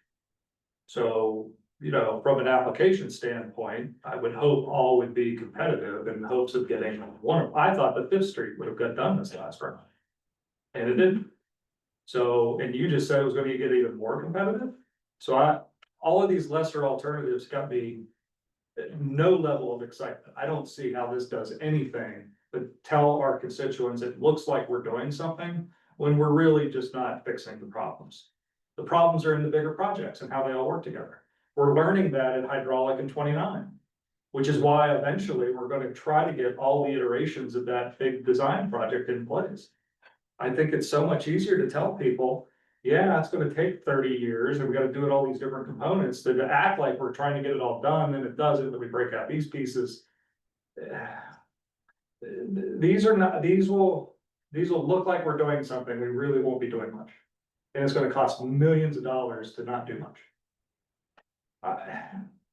So, you know, from an application standpoint, I would hope all would be competitive in hopes of getting one. I thought that 5th Street would have got done this last round. And it didn't. So, and you just said it was gonna get even more competitive. So all of these lesser alternatives got me no level of excitement. I don't see how this does anything but tell our constituents it looks like we're doing something when we're really just not fixing the problems. The problems are in the bigger projects and how they all work together. We're learning that in hydraulic in 29, which is why eventually we're gonna try to get all the iterations of that big design project in place. I think it's so much easier to tell people, yeah, it's gonna take 30 years and we gotta do it all these different components than to act like we're trying to get it all done and it doesn't, then we break out these pieces. These will look like we're doing something, we really won't be doing much. And it's gonna cost millions of dollars to not do much.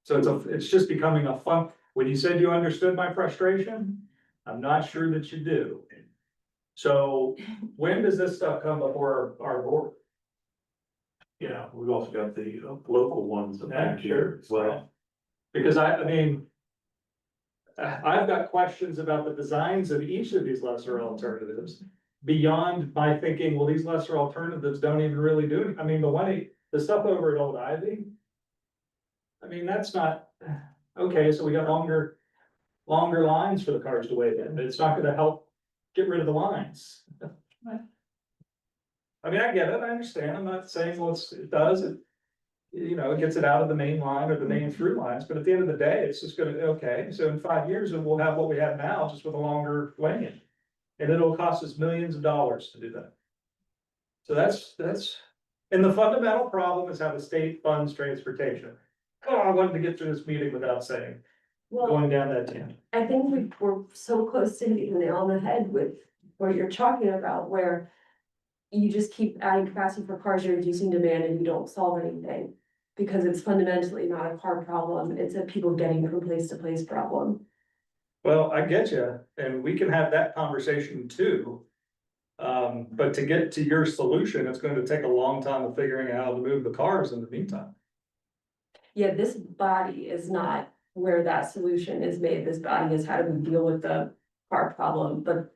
So it's just becoming a fun, when you said you understood my frustration, I'm not sure that you do. So when does this stuff come before our board? Yeah, we've also got the local ones that Yeah, back here as well. Because I mean. I've got questions about the designs of each of these lesser alternatives. Beyond my thinking, well, these lesser alternatives don't even really do it. I mean, the stuff over at Old Ivy. I mean, that's not, okay, so we got longer lines for the cars to wait in, but it's not gonna help get rid of the lines. I mean, I get it, I understand, I'm not saying it does, it. You know, it gets it out of the main line or the main through lines, but at the end of the day, it's just gonna, okay, so in 5 years, we'll have what we have now, just with a longer lane. And it'll cost us millions of dollars to do that. So that's, and the fundamental problem is how the state funds transportation. Oh, I wanted to get through this meeting without saying, Well, going down that tangent. I think we're so close to hitting the nail on the head with what you're talking about, where you just keep adding capacity for cars, you're reducing demand and you don't solve anything. Because it's fundamentally not a car problem, it's a people getting from place to place problem. Well, I get you, and we can have that conversation too. But to get to your solution, it's going to take a long time of figuring out how to move the cars in the meantime. Yeah, this body is not where that solution is made, this body is how do we deal with the car problem, but.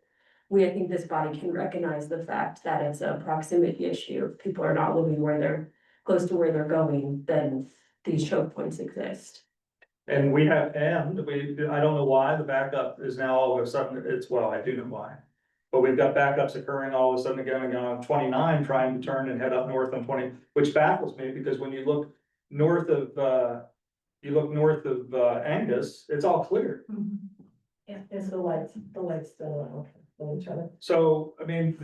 I think this body can recognize the fact that it's a proximity issue, if people are not living where they're close to where they're going, then these choke points exist. And we have, I don't know why the backup is now all of a sudden, I do know why. But we've got backups occurring all of a sudden going on 29, trying to turn and head up north on 20, which baffles me because when you look north of, Angus, it's all clear. Yeah, it's the lights still. So, I mean,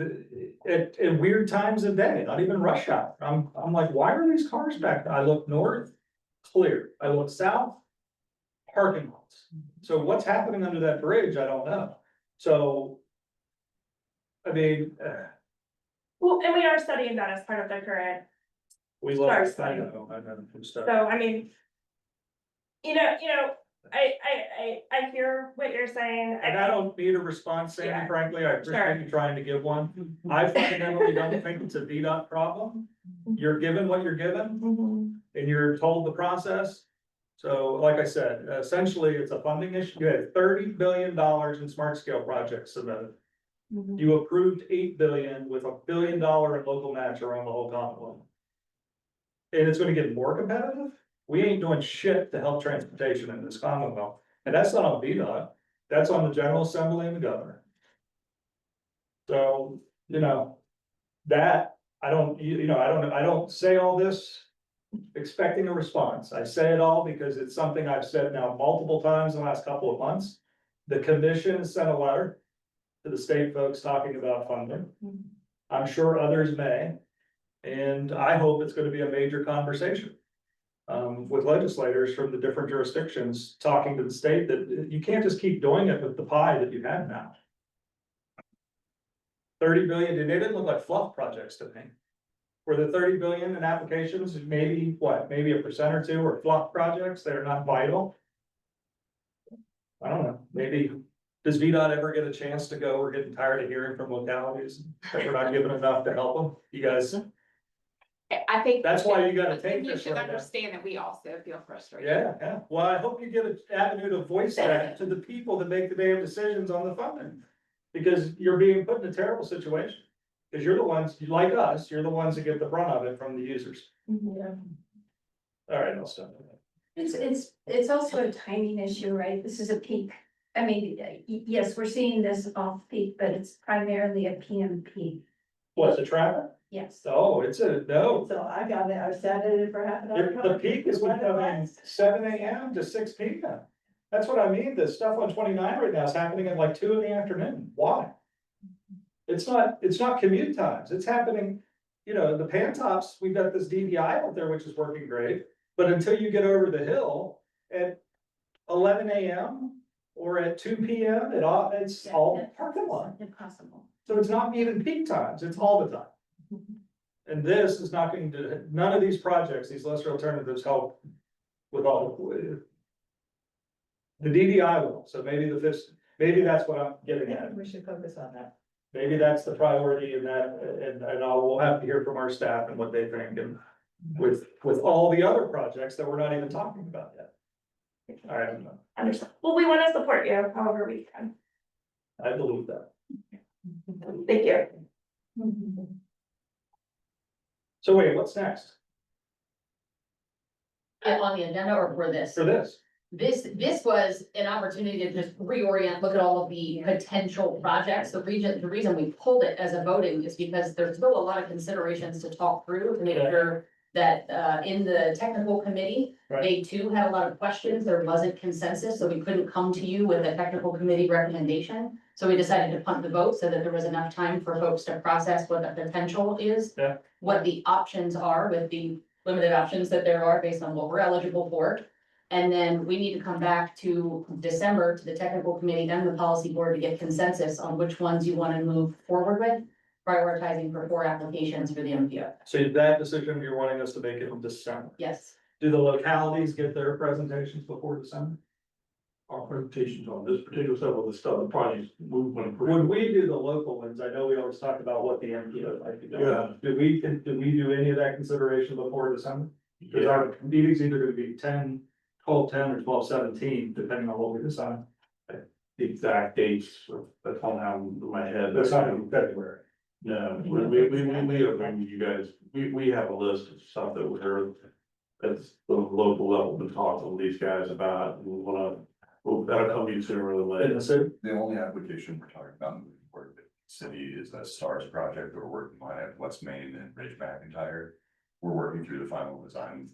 at weird times of day, not even rush hour, I'm like, why are these cars back? I look north, clear. I look south, parking lots. So what's happening under that bridge? I don't know. So. I mean. Well, and we are studying that as part of the current, We Sorry, love, I sorry. know, stuff. so I mean. I hear what you're saying. And I don't need a response, Sandy, Yeah. frankly, I appreciate you trying to give one. I fundamentally don't think it's a VDOT problem. You're given what you're given. Mhm. And you're told the process. So like I said, essentially, it's a funding issue. You had $30 billion in smart scale projects submitted. Mhm. You approved 8 billion with $1 billion in local match around the whole Commonwealth. And it's gonna get more competitive. We ain't doing shit to help transportation in this Commonwealth. And that's not on VDOT, that's on the General Assembly and the governor. So, that, I don't say all this expecting a response. I say it all because it's something I've said now multiple times in the last couple of months. The commission sent a letter to the state folks talking about funding. I'm sure others may. And I hope it's gonna be a major conversation. With legislators from the different jurisdictions talking to the state that you can't just keep doing it with the pie that you have now. 30 billion, they didn't look like fluff projects to me. Were the 30 billion in applications, maybe 1% or 2% are fluff projects that are not vital? I don't know, maybe, does VDOT ever get a chance to go, we're getting tired of hearing from localities that we're not giving enough to help them, you guys? I think. That's why you gotta I think take you this should right now. understand that we also feel frustrated. Yeah, well, I hope you get an avenue to voice that to the people that make the damn decisions on the funding. Because you're being put in a terrible situation, because you're the ones, like us, you're the ones that get the brunt of it from the users. Yeah. All right, I'll stop. It's also a timing issue, right? This is a peak. I mean, yes, we're seeing this off peak, but it's primarily a PM peak. What's the traffic? Yes. Oh, it's no, So I got it, I sat in it for half an hour. the peak is becoming 7 AM to 6 PM. That's what I mean, the stuff on 29 right now is happening at like 2 in the afternoon, why? It's not commute times, it's happening, the Pantops, we've got this DVI out there, which is working great. But until you get over the hill at 11 AM or at 2 PM, it's all parking lot. Impossible. So it's not even peak times, it's all the time. And this is not going to, none of these projects, these lesser alternatives help with the DDI will, so maybe that's what I'm getting at. We should focus on that. Maybe that's the priority in that, and we'll have to hear from our staff and what they think, and with all the other projects that we're not even talking about yet. All right, Understand. Well, we want to support you however we can. I believe that. Thank you. So wait, what's next On the agenda or for this? for this? this was an opportunity to just reorient, look at all of the potential projects. The reason we pulled it as a voting is because there's still a lot of considerations to talk through to make Yeah. sure that, in the technical committee, Right. they too had a lot of questions. There wasn't consensus, so we couldn't come to you with a technical committee recommendation. So we decided to punt the vote so that there was enough time for folks to process what the potential is. Yeah. What the options are with the limited options that there are based on what we're eligible for. And then we need to come back to December to the technical committee and the policy board to get consensus on which ones you want to move forward with. Prioritizing for 4 applications for the MPO. So that decision, you're wanting us to make it in December. Yes. Do the localities get their presentations before December? Our presentations on this particular stuff, or the stuff, the projects movement. When we do the local ones, I know we always talk about what the MPO might be doing. Yeah. Do we do any of that consideration before December? Because our meeting's either gonna be 12/10 or 12/17, depending on what we decide. The exact dates, that's all out of my head. That's not in February. No, we have, you guys, we have a list of stuff that we're, that's the local level to talk to these guys about, we wanna, well, that'll come to you sooner than In later. the city? The only application we're talking about moving forward with the city is that STARS project that we're working on at West Main and Ridge McIntyre. We're working through the final design,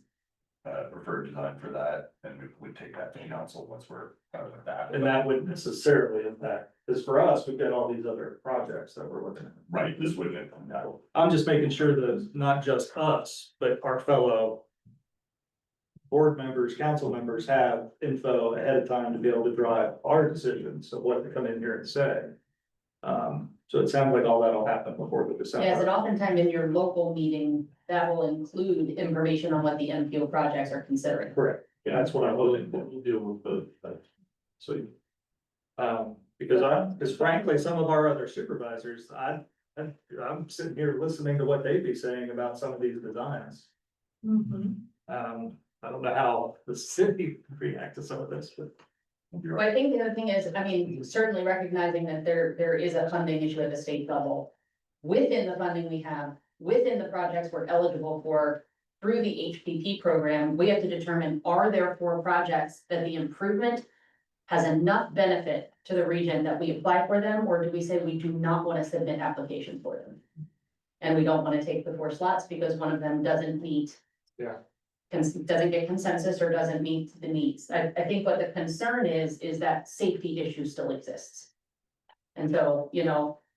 preferred design for that, and we would take that to council once we're done with that. And that wouldn't necessarily impact, because for us, we've got all these other projects that we're looking at. Right, this wouldn't impact that. I'm just making sure that not just us, but our fellow board members, council members have info ahead of time to be able to drive our decisions of what to come in here and say. So it sounds like all that'll happen before the December. Yes, and oftentimes in your local meeting, that will include information on what the MPO projects are considering. Correct, yeah, that's what I'm hoping. We'll deal with the, So, because frankly, some of our other supervisors, I'm sitting here listening to what they'd be saying about some of these designs. I don't know how the city react to some of this, but. Well, I think the other thing is, I mean, certainly recognizing that there is a funding issue at the state level. Within the funding we have, within the projects we're eligible for through the HPP program, we have to determine, are there 4 projects that the improvement has enough benefit to the region that we apply for them, or do we say we do not want to submit applications for them? And we don't want to take the 4 slots because one of them doesn't meet. Yeah. Doesn't get consensus or doesn't meet the needs. I think what the concern is that safety issue still exists. And so,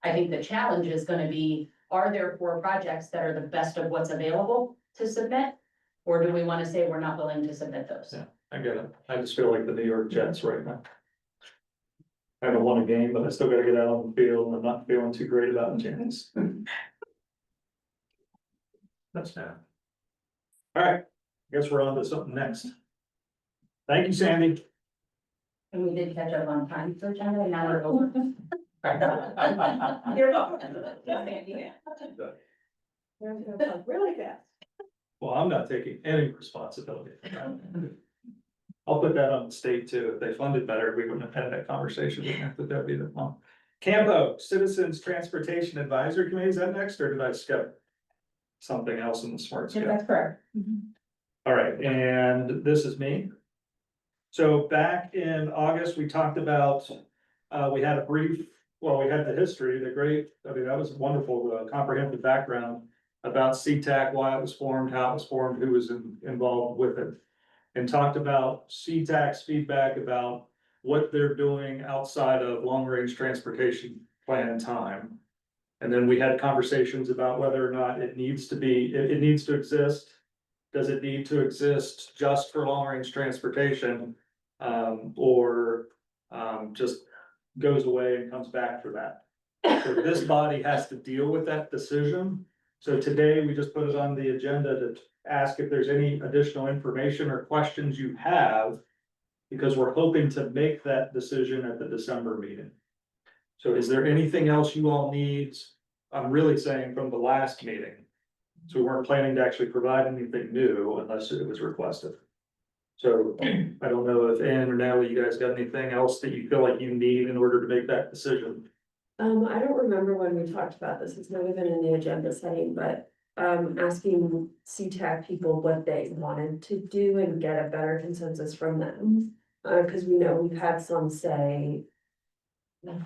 I think the challenge is gonna be, are there 4 projects that are the best of what's available to submit? Or do we wanna say we're not willing to submit those? Yeah. I get it. I just feel like the New York Jets right now. I haven't won a game, but I still gotta get out on the field and I'm not feeling too great about the chance. That's now. All right, guess we're on to something next. Thank you, Sandy. And we did catch up on time, so agenda, and now we're over. You're welcome. Really fast. Well, I'm not taking any responsibility. I'll put that on the state too. If they funded better, we wouldn't have had that conversation. We have to do that long. Campo, Citizens Transportation Advisory Committee, is that next, or did I skip something else in the smart scale? That's correct. All right, and this is me. So back in August, we talked about, we had a brief, well, we had the history, that was a wonderful, comprehensive background about CTAC, why it was formed, how it was formed, who was involved with it. And talked about CTAC's feedback about what they're doing outside of long-range transportation plan time. And then we had conversations about whether or not it needs to exist. Does it need to exist just for long-range transportation? Or just goes away and comes back for that? So this body has to deal with that decision. So today, we just put it on the agenda to ask if there's any additional information or questions you have. Because we're hoping to make that decision at the December meeting. So is there anything else you all need? I'm really saying from the last meeting. So we weren't planning to actually provide anything new unless it was requested. So I don't know if Ann or Natalie, you guys got anything else that you feel like you need in order to make that decision? I don't remember when we talked about this, it's not even in the agenda setting, but asking CTAC people what they wanted to do and get a better consensus from them. cause we know we've had some say.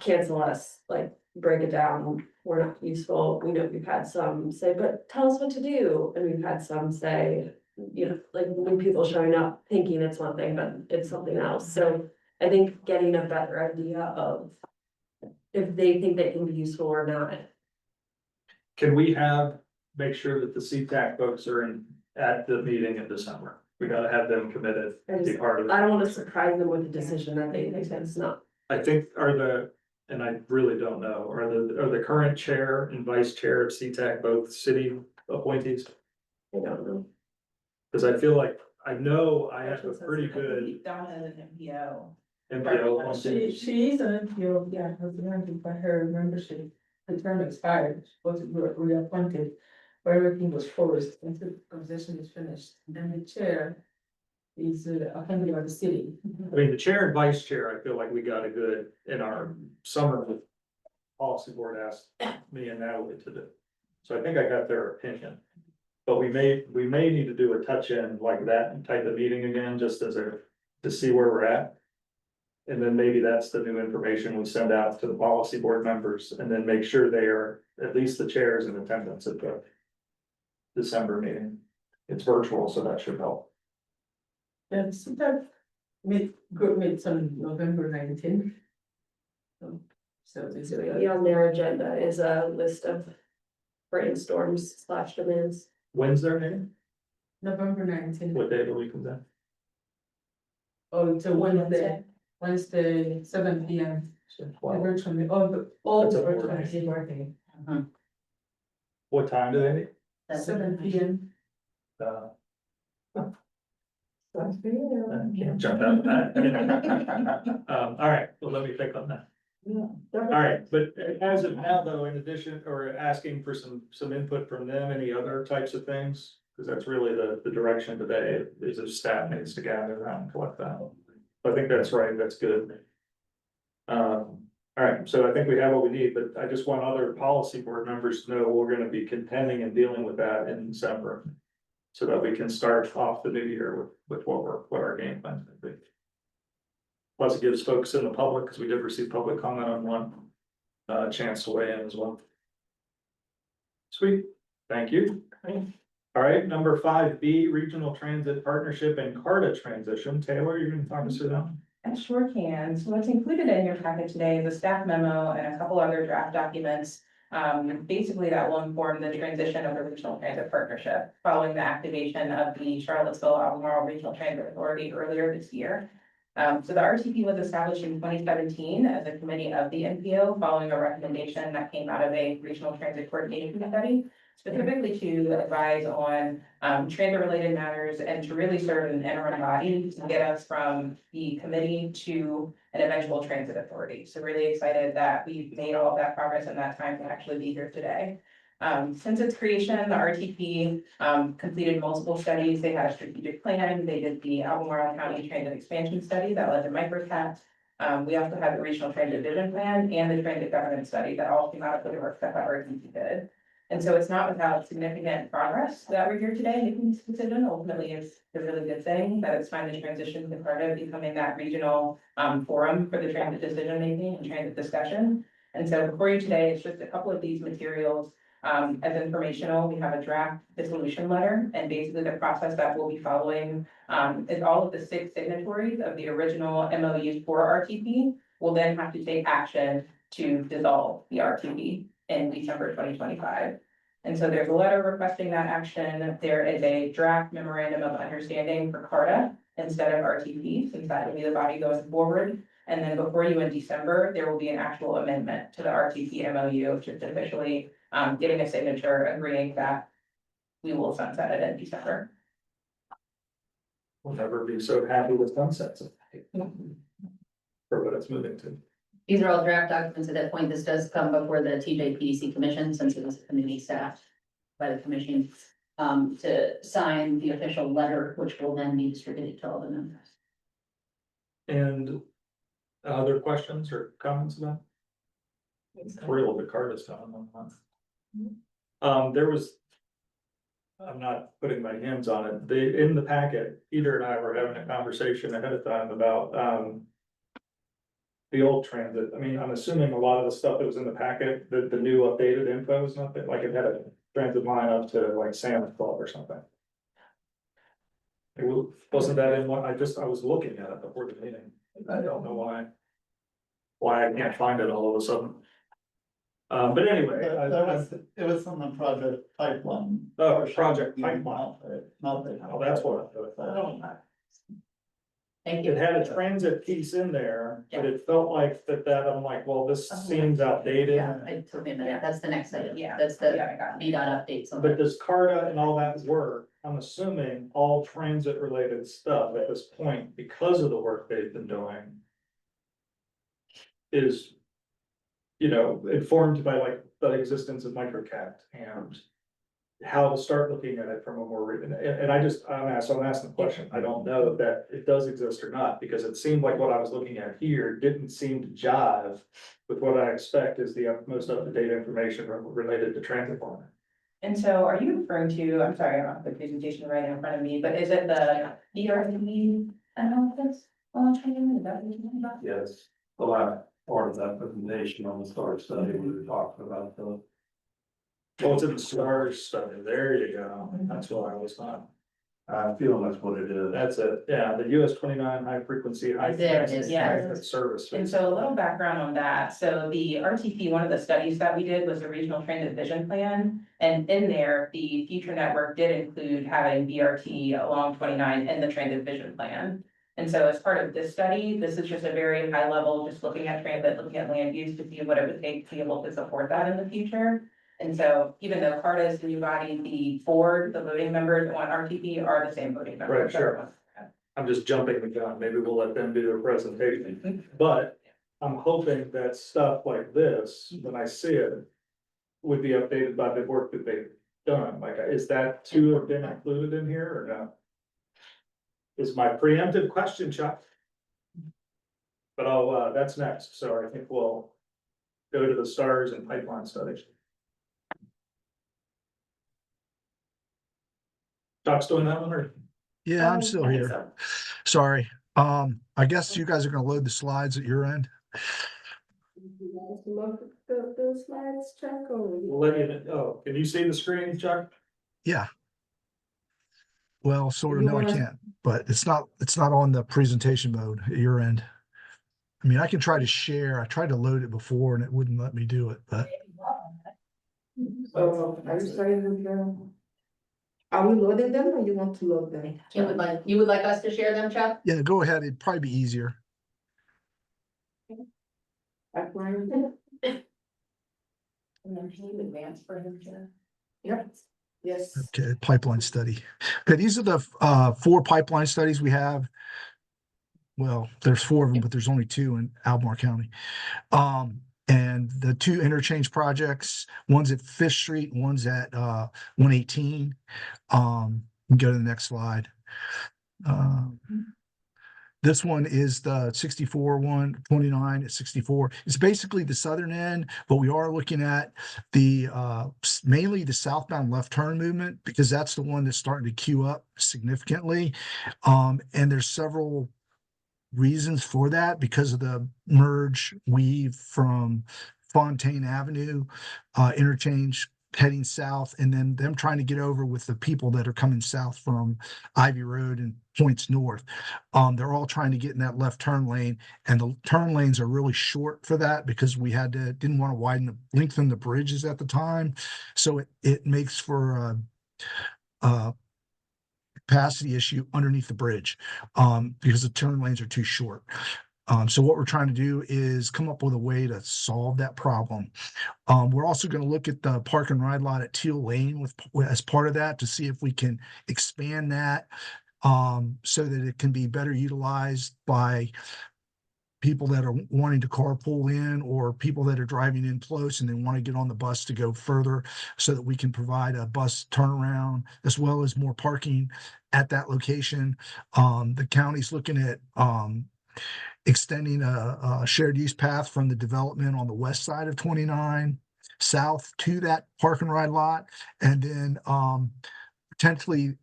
Cancel us, like, break it down, we're not useful, we know we've had some say, but tell us what to do, and we've had some say. You know, like when people showing up thinking it's one thing, but it's something else, so I think getting a better idea of. If they think they can be useful or not. Can we make sure that the CTAC folks are at the meeting in December? We gotta have them committed to be part of it. I don't wanna surprise them with a decision that they think that's not. I think and I really don't know, are the current chair and vice chair of CTAC both city appointees? I don't know. Cause I feel like, I know I have a pretty good Donna is an MPO. MPO. She's an MPO, yeah, her but her membership, the term expired, she was reappointed. But everything was forced until the position is finished, and the chair is appointed by the city. I mean, the chair and vice chair, I feel like we got a good, in our summer policy board asked me and Natalie to do. So I think I got their opinion. But we may need to do a touch-in like that type of meeting again, just to see where we're at. And then maybe that's the new information we send out to the policy board members, and then make sure they are, at least the chairs in attendance at the December meeting. It's virtual, so that should help. And sometimes group meets on November 19th. So this So maybe on their agenda is a list of brainstorms / demands. When's their meeting? November 19th. What day of the week is that? Oh, it's a Wednesday, 7 p.m. Virtually, all That's the a board virtual working. What time do they meet? 7 p.m. Can't jump out of that. All right, well, let me think on that. All right, but as of now, though, in addition, or asking for some input from them, any other types of things? Because that's really the direction today, is if staff needs to gather around and collect that. I think that's right, that's good. All right, so I think we have what we need, but I just want other policy board members to know we're gonna be contending and dealing with that in December. So that we can start off the new year with what our game plan is gonna be. Plus it gives folks in the public, because we did receive public comment on one, chance to weigh in as well. Sweet, thank you. All right, number 5B, Regional Transit Partnership and CARTA transition. Taylor, you're gonna talk us through that? I sure can. So what's included in your packet today is a staff memo and a couple other draft documents. Basically that will inform the transition of the Regional Transit Partnership following the activation of the Charlottesville Albemarle Regional Transit Authority earlier this year. So the RTP was established in 2017 as a committee of the MPO following a recommendation that came out of a regional transit coordination study, specifically to advise on transit-related matters and to really serve as an interim body to get us from the committee to an eventual transit authority. So really excited that we've made all of that progress in that time to actually be here today. Since its creation, the RTP completed multiple studies. They had a strategic plan. They did the Albemarle County Transit Expansion Study that led to microcat. We also had the Regional Transit Vision Plan and the Transit Governance Study that all came out of the work that the RTP did. And so it's not without significant progress that we're here today making this decision. Ultimately, it's a really good thing that it's finally transitioned to part of becoming that regional forum for the transit decision making and transit discussion. And so before you today, it's just a couple of these materials. As informational, we have a draft dissolution letter, and basically the process that we'll be following is all of the 6 signatories of the original MOUs for RTP will then have to take action to dissolve the RTP in December 2025. And so there's a letter requesting that action. There is a draft memorandum of understanding for CARTA instead of RTP, since that will be the body going forward. And then before you in December, there will be an actual amendment to the RTP MOU, just officially getting a signature agreeing that we will sunset it in December. We'll never be so happy with sunsets. For what it's moving to. These are all draft documents at that point. This does come before the TJPDC commission, since it was a committee staffed by the commission to sign the official letter, which will then be distributed to all the members. And other questions or comments about? Thrilled the card is coming on. There was I'm not putting my hands on it, in the packet, Peter and I were having a conversation ahead of time about, the old transit. I mean, I'm assuming a lot of the stuff that was in the packet, the new updated info is not that, like it had a transit line up to like Salmon Club or something. Wasn't that in what, I was looking at it before the meeting. I don't know why I can't find it all of a sudden. But anyway, It was from the project pipeline. project pipeline. Not the. Oh, that's what. Thank you. It had a transit piece in there, but it felt like that, I'm like, well, this seems outdated. Yeah, it took me a minute. That's the next item. Yeah. That's the Yeah, I got it. VDOT updates. on But that. does CARTA and all that work? I'm assuming all transit related stuff at this point, because of the work they've been doing. Is, informed by like the existence of microcat and. How to start looking at it from a more, and I'm asking the question, I don't know if that it does exist or not, because it seemed like what I was looking at here didn't seem to jive. With what I expect is the most up-to-date information related to transit planning. And so are you referring to, I'm sorry, I don't have the presentation right in front of me, but is it the ERP analysis? Is that what you're talking about? Yes, the last part of that presentation on the STAR study, we were talking about the. Oh, it's in the STARS study, there you go, that's what I was on. I feel that's what it is. That's it, yeah, the US 29 high frequency. There it is, yeah. Service. And so a little background on that, so the RTP, one of the studies that we did was the regional transit vision plan. And in there, the future network did include having BRT along 29 in the transit vision plan. And so as part of this study, this is just a very high level, just looking at transit, looking at land use to see what it would take to be able to support that in the future. And so even though CARTA is the new body, the board, the voting members on RTP are the same voting members. Right, sure. I'm just jumping the gun, maybe we'll let them do their presentation, but I'm hoping that stuff like this, when I see it. Would be updated by the work that they've done, like, is that to have been included in here or no? Is my preemptive question, Chuck? But that's next, so I think we'll go to the STARS and pipeline studies. Chuck's doing that one, or? Yeah, I'm still here. Sorry. I guess you guys are gonna load the slides at your end. Look at the slides, Chuck, or? We'll let you, can you see the screen, Chuck? Yeah. Well, sort of, You no, I wanna- can't, but it's not on the presentation mode at your end. I mean, I can try to share. I tried to load it before and it wouldn't let me do it, but Are you starting with are we loading them or you want to load them? You would like us to share them, Chuck? yeah, go ahead. It'd probably be easier. Pipeline? And then can you advance for him, Jeff? Yep, yes. Okay, pipeline study. Okay, these are the 4 pipeline studies we have. Well, there's 4 of them, but there's only 2 in Albemarle County. And the 2 interchange projects, one's at Fish Street, one's at 118. Go to the next slide. This one is the 64 one, 29 at 64. It's basically the southern end, but we are looking at the mainly the southbound left turn movement because that's the one that's starting to queue up significantly. And there's several reasons for that because of the merge weave from Fontaine Avenue interchange heading south, and then them trying to get over with the people that are coming south from Ivy Road and points north. They're all trying to get in that left turn lane, and the turn lanes are really short for that because we didn't want to lengthen the bridges at the time. So it makes for a capacity issue underneath the bridge because the turn lanes are too short. So what we're trying to do is come up with a way to solve that problem. We're also going to look at the park and ride lot at Teal Lane as part of that to see if we can expand that so that it can be better utilized by people that are wanting to carpool in or people that are driving in close and then want to get on the bus to go further so that we can provide a bus turnaround as well as more parking at that location. The county's looking at extending a shared use path from the development on the west side of 29 south to that park and ride lot, and then potentially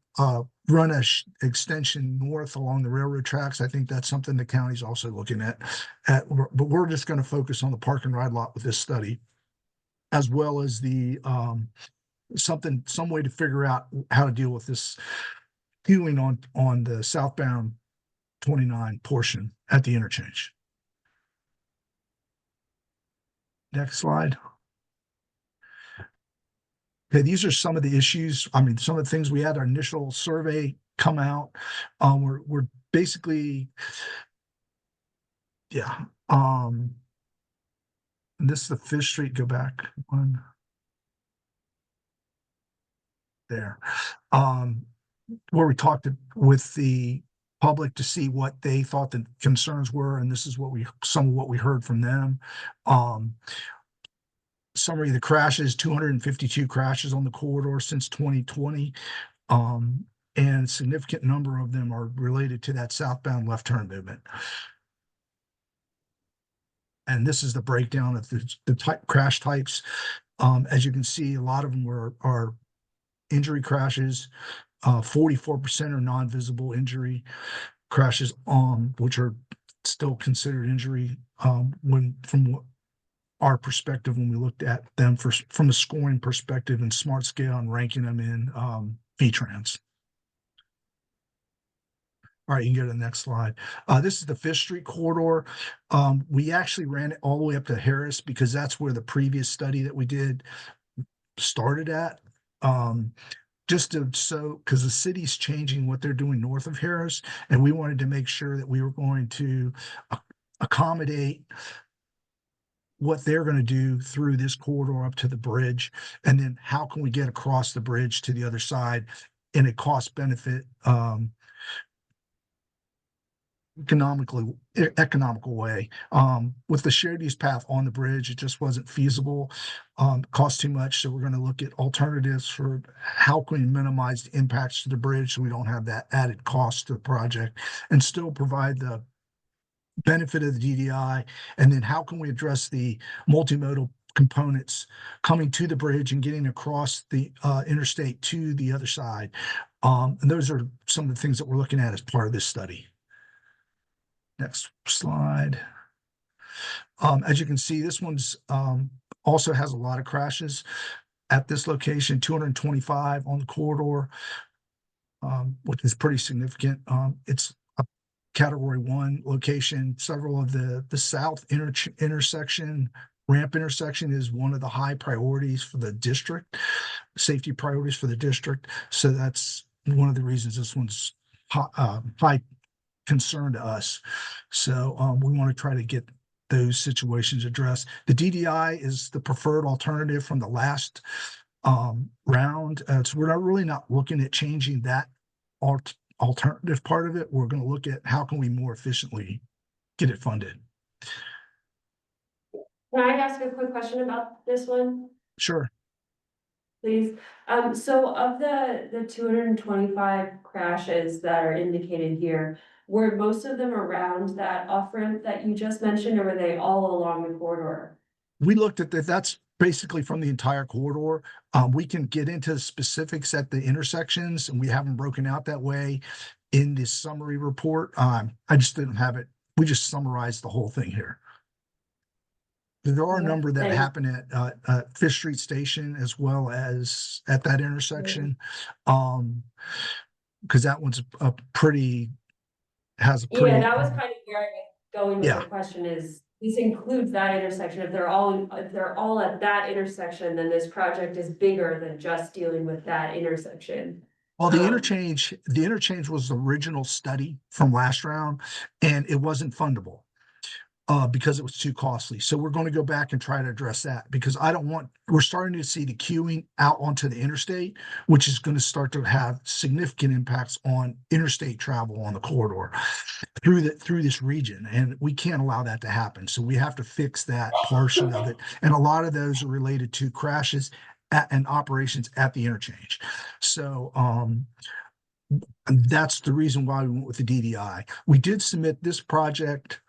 run a extension north along the railroad tracks. I think that's something the county's also looking at, but we're just going to focus on the park and ride lot with this study, as well as the some way to figure out how to deal with this queuing on the southbound 29 portion at the interchange. Next slide. Okay, these are some of the issues. I mean, some of the things we had our initial survey come out. We're basically, yeah. And this is the Fish Street. Go back one. There. Where we talked with the public to see what they thought the concerns were, and this is what some of what we heard from them. Summary of the crashes: 252 crashes on the corridor since 2020, and a significant number of them are related to that southbound left turn movement. And this is the breakdown of the crash types. As you can see, a lot of them are injury crashes. 44% are non-visible injury crashes, which are still considered injury when from our perspective when we looked at them from a scoring perspective in smart scale and ranking them in VTrans. All right, you can go to the next slide. This is the Fish Street corridor. We actually ran it all the way up to Harris because that's where the previous study that we did started at. Just because the city's changing what they're doing north of Harris, and we wanted to make sure that we were going to accommodate what they're going to do through this corridor up to the bridge, and then how can we get across the bridge to the other side in a cost benefit economical way. With the shared use path on the bridge, it just wasn't feasible, cost too much. So we're going to look at alternatives for how can we minimize the impacts to the bridge so we don't have that added cost to the project and still provide the benefit of the DDI. And then how can we address the multimodal components coming to the bridge and getting across the interstate to the other side. And those are some of the things that we're looking at as part of this study. Next slide. As you can see, this one's also has a lot of crashes at this location, 225 on the corridor, which is pretty significant. It's a Category 1 location. Several of the south intersection, ramp intersection is one of the high priorities for the district, safety priorities for the district. So that's one of the reasons this one's high concern to us. So we want to try to get those situations addressed. The DDI is the preferred alternative from the last round. So we're really not looking at changing that alternative part of it. We're going to look at how can we more efficiently get it funded. Can I ask a quick question about this one? Sure. Please. So of the 225 crashes that are indicated here, were most of them around that off ramp that you just mentioned, or were they all along the corridor? We looked at that. That's basically from the entire corridor. We can get into the specifics at the intersections, and we haven't broken out that way in this summary report. I just didn't have it. We just summarized the whole thing here. There are a number that happen at Fish Street Station as well as at that intersection. Because that one's a pretty, has a pretty. Yeah, that was kind of where I was going with the question is, this includes that intersection. If they're all at that intersection, then this project is bigger than just dealing with that intersection. Well, the interchange was the original study from last round, and it wasn't fundable. Because it was too costly. So we're going to go back and try to address that because we're starting to see the queuing out onto the interstate, which is going to start to have significant impacts on interstate travel on the corridor through this region. And we can't allow that to happen. So we have to fix that portion of it. And a lot of those are related to crashes and operations at the interchange. So, and that's the reason why we went with the DDI. We did submit this project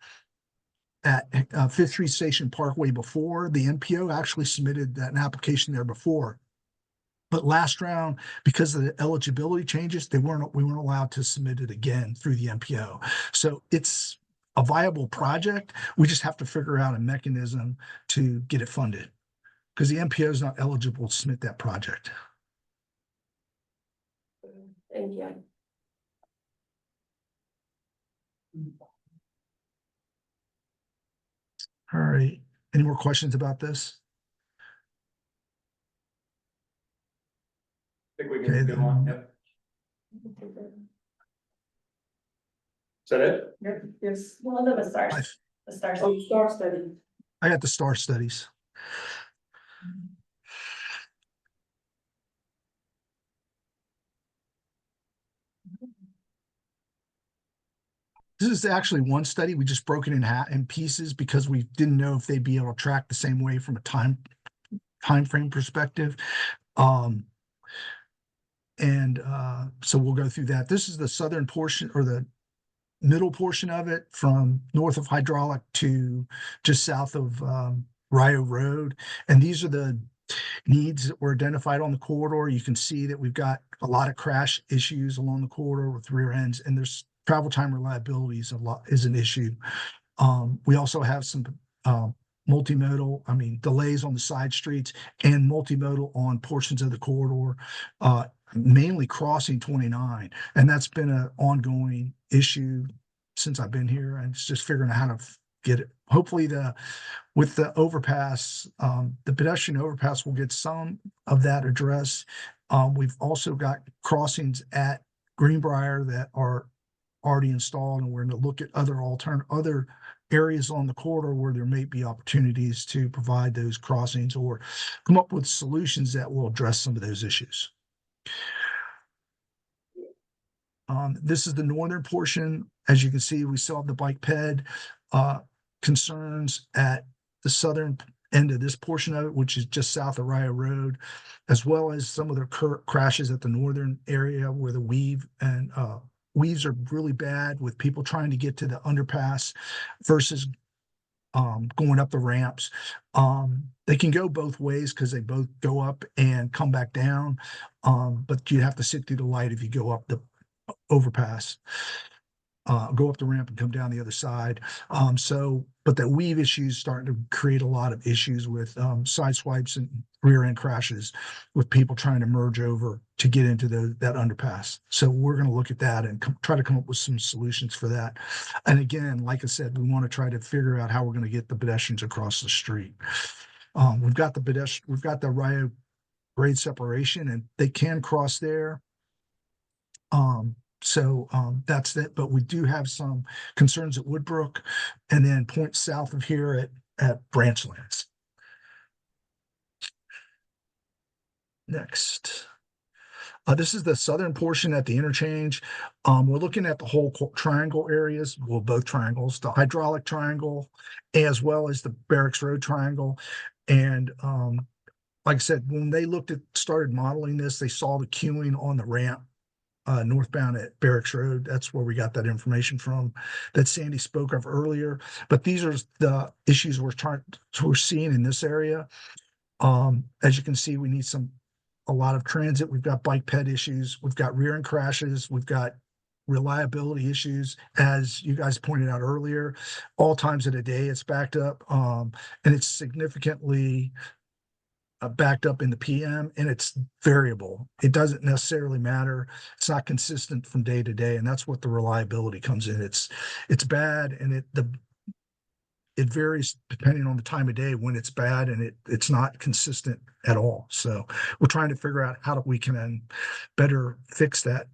at Fifth Street Station Parkway before. The MPO actually submitted an application there before. But last round, because of the eligibility changes, we weren't allowed to submit it again through the MPO. So it's a viable project. We just have to figure out a mechanism to get it funded. Because the MPO is not eligible to submit that project. Thank you. All right. Any more questions about this? I think we Okay, can go on, yep. Is that it? Yes, well, the stars, I've- the stars. Oh, star study. I got the STAR studies. This is actually one study. We just broke it in pieces because we didn't know if they'd be able to track the same way from a time frame perspective. So we'll go through that. This is the southern portion or the middle portion of it from north of Hydraulic to just south of Rio Road. And these are the needs that were identified on the corridor. You can see that we've got a lot of crash issues along the corridor with rear ends, and there's travel time reliability is an issue. We also have some multimodal, delays on the side streets and multimodal on portions of the corridor, mainly crossing 29. And that's been an ongoing issue since I've been here. And it's just figuring out how to get it. Hopefully with the overpass, the pedestrian overpass will get some of that addressed. We've also got crossings at Greenbrier that are already installed, and we're going to look at other areas on the corridor where there may be opportunities to provide those crossings or come up with solutions that will address some of those issues. This is the northern portion. As you can see, we still have the bike ped concerns at the southern end of this portion of it, which is just south of Rio Road, as well as some of the crashes at the northern area where the weaves are really bad with people trying to get to the underpass versus going up the ramps. They can go both ways because they both go up and come back down. But you have to sit through the light if you go up the overpass, go up the ramp and come down the other side. But the weave issues starting to create a lot of issues with side swipes and rear end crashes with people trying to merge over to get into that underpass. So we're going to look at that and try to come up with some solutions for that. And again, like I said, we want to try to figure out how we're going to get the pedestrians across the street. We've got the Rio grade separation, and they can cross there. That's it. But we do have some concerns at Woodbrook and then points south of here at Branchlands. Next. This is the southern portion at the interchange. We're looking at the whole triangle areas, well, both triangles, the hydraulic triangle, as well as the Barracks Road triangle. And like I said, when they started modeling this, they saw the queuing on the ramp northbound at Barracks Road. That's where we got that information from that Sandy spoke of earlier. But these are the issues we're seeing in this area. As you can see, we need a lot of transit. We've got bike ped issues. We've got rear end crashes. We've got reliability issues. As you guys pointed out earlier, all times of the day it's backed up. And it's significantly backed up in the PM, and it's variable. It doesn't necessarily matter. It's not consistent from day to day, and that's what the reliability comes in. It's bad, and it varies depending on the time of day when it's bad, and it's not consistent at all. So we're trying to figure out how we can better fix that,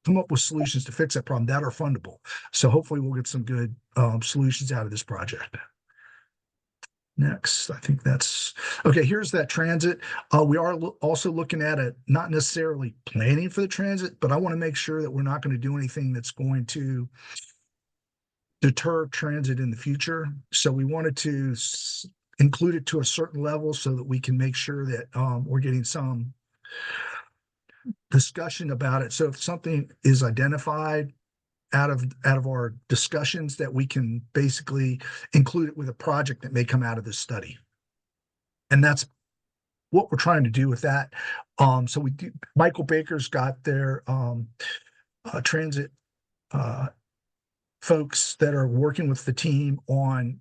come up with solutions to fix that problem that are fundable. So hopefully we'll get some good solutions out of this project. Next, I think that's okay. Here's that transit. We are also looking at not necessarily planning for the transit, but I want to make sure that we're not going to do anything that's going to deter transit in the future. So we wanted to include it to a certain level so that we can make sure that we're getting some discussion about it. So if something is identified out of our discussions, that we can basically include it with a project that may come out of this study. And that's what we're trying to do with that. So we do, Michael Baker's got their transit folks that are working with the team on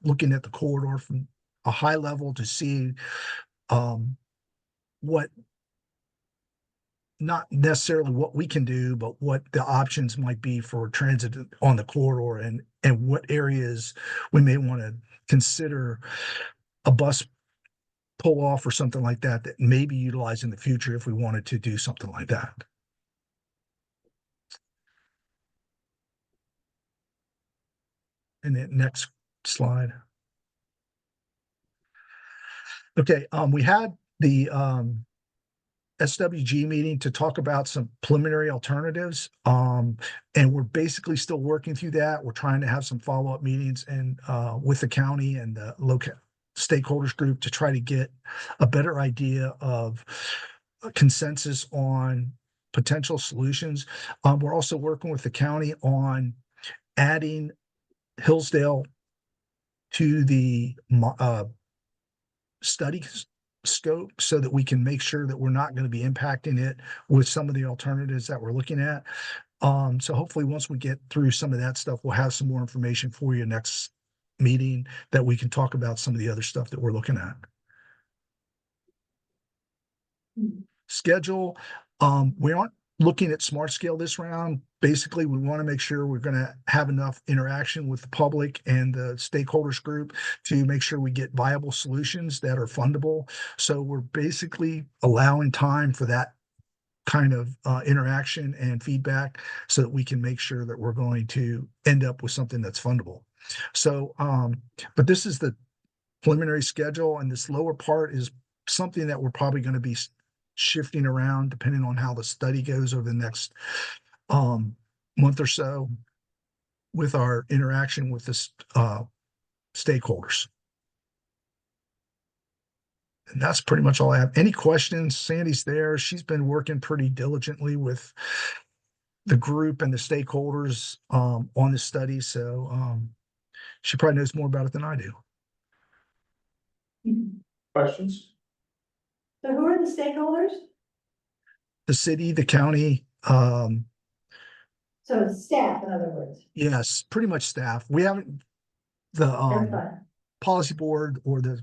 looking at the corridor from a high level to see what, not necessarily what we can do, but what the options might be for transit on the corridor, and what areas we may want to consider a bus pull off or something like that that may be utilized in the future if we wanted to do something like that. And then next slide. Okay, we had the SWG meeting to talk about some preliminary alternatives. And we're basically still working through that. We're trying to have some follow-up meetings and with the county and the local stakeholders group to try to get a better idea of a consensus on potential solutions. We're also working with the county on adding Hillsdale to the study scope so that we can make sure that we're not going to be impacting it with some of the alternatives that we're looking at. So hopefully once we get through some of that stuff, we'll have some more information for you next meeting that we can talk about some of the other stuff that we're looking at. Schedule. We aren't looking at smart scale this round. Basically, we want to make sure we're going to have enough interaction with the public and the stakeholders group to make sure we get viable solutions that are fundable. So we're basically allowing time for that kind of interaction and feedback so that we can make sure that we're going to end up with something that's fundable. So, but this is the preliminary schedule, and this lower part is something that we're probably going to be shifting around depending on how the study goes over the next month or so with our interaction with the stakeholders. And that's pretty much all I have. Any questions? Sandy's there. She's been working pretty diligently with the group and the stakeholders on this study. So she probably knows more about it than I do. Questions? So who are the stakeholders? The city, the county, So it's staff, in other words. yes, pretty much staff. We haven't, the Everybody. policy board or the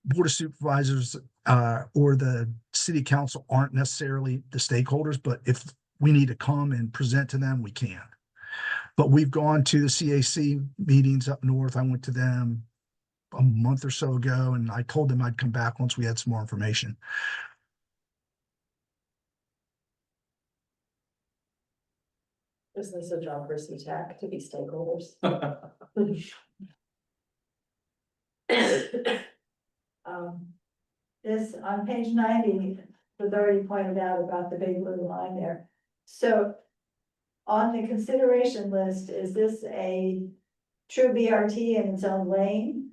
board of supervisors or the city council aren't necessarily the stakeholders, but if we need to come and present to them, we can. But we've gone to the CAC meetings up north. I went to them a month or so ago, and I told them I'd come back once we had some more information. Isn't this a job for CTAC to be stakeholders? This on page 90 was already pointed out about the big blue line there. So on the consideration list, is this a true BRT in its own lane?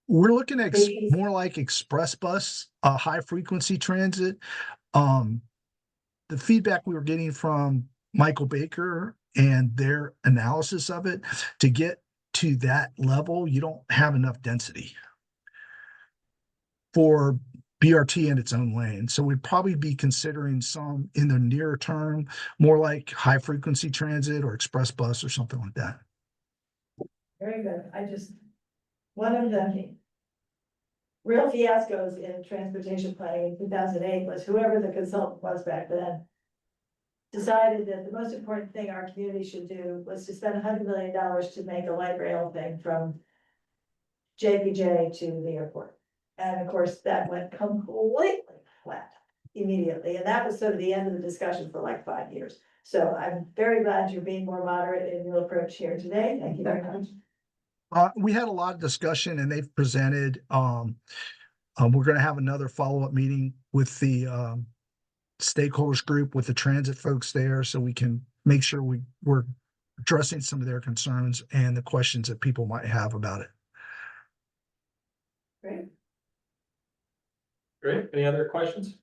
We're looking at more like express bus, high frequency transit. The feedback we were getting from Michael Baker and their analysis of it, to get to that level, you don't have enough density for BRT in its own lane. So we'd probably be considering some in the near term, more like high frequency transit or express bus or something like that. Very good. One of the real fiascos in transportation planning in 2008 was whoever the consultant was back then decided that the most important thing our community should do was to spend $100 million to make a light rail thing from JPJ to the airport. And of course, that went completely flat immediately. And that was sort of the end of the discussion for like 5 years. So I'm very glad you're being more moderate in your approach here today. Thank you very much. We had a lot of discussion, and they've presented. We're going to have another follow-up meeting with the stakeholders group, with the transit folks there, so we can make sure we're addressing some of their concerns and the questions that people might have about it. Great. Great. Any other questions?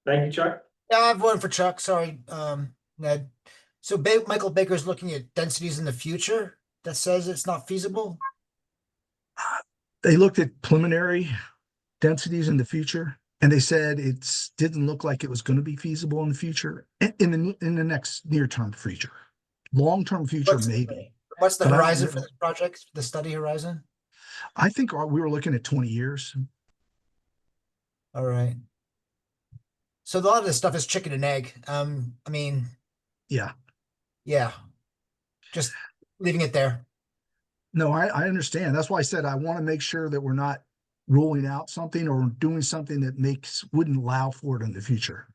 Thank you, Chuck. Yeah, I have one for Chuck. Sorry, Ned. So Michael Baker's looking at densities in the future that says it's not feasible. they looked at preliminary densities in the future, and they said didn't look like it was going to be feasible in the future, in the next near-term future. Long-term future, maybe. What's the But I don't horizon know. for this project, the study horizon? I think we were looking at 20 years. All right. So a lot of this stuff is chicken and egg. I mean, Yeah. yeah, just leaving it there. No, I understand. That's why I said I want to make sure that we're not ruling out something or doing something that wouldn't allow for it in the future.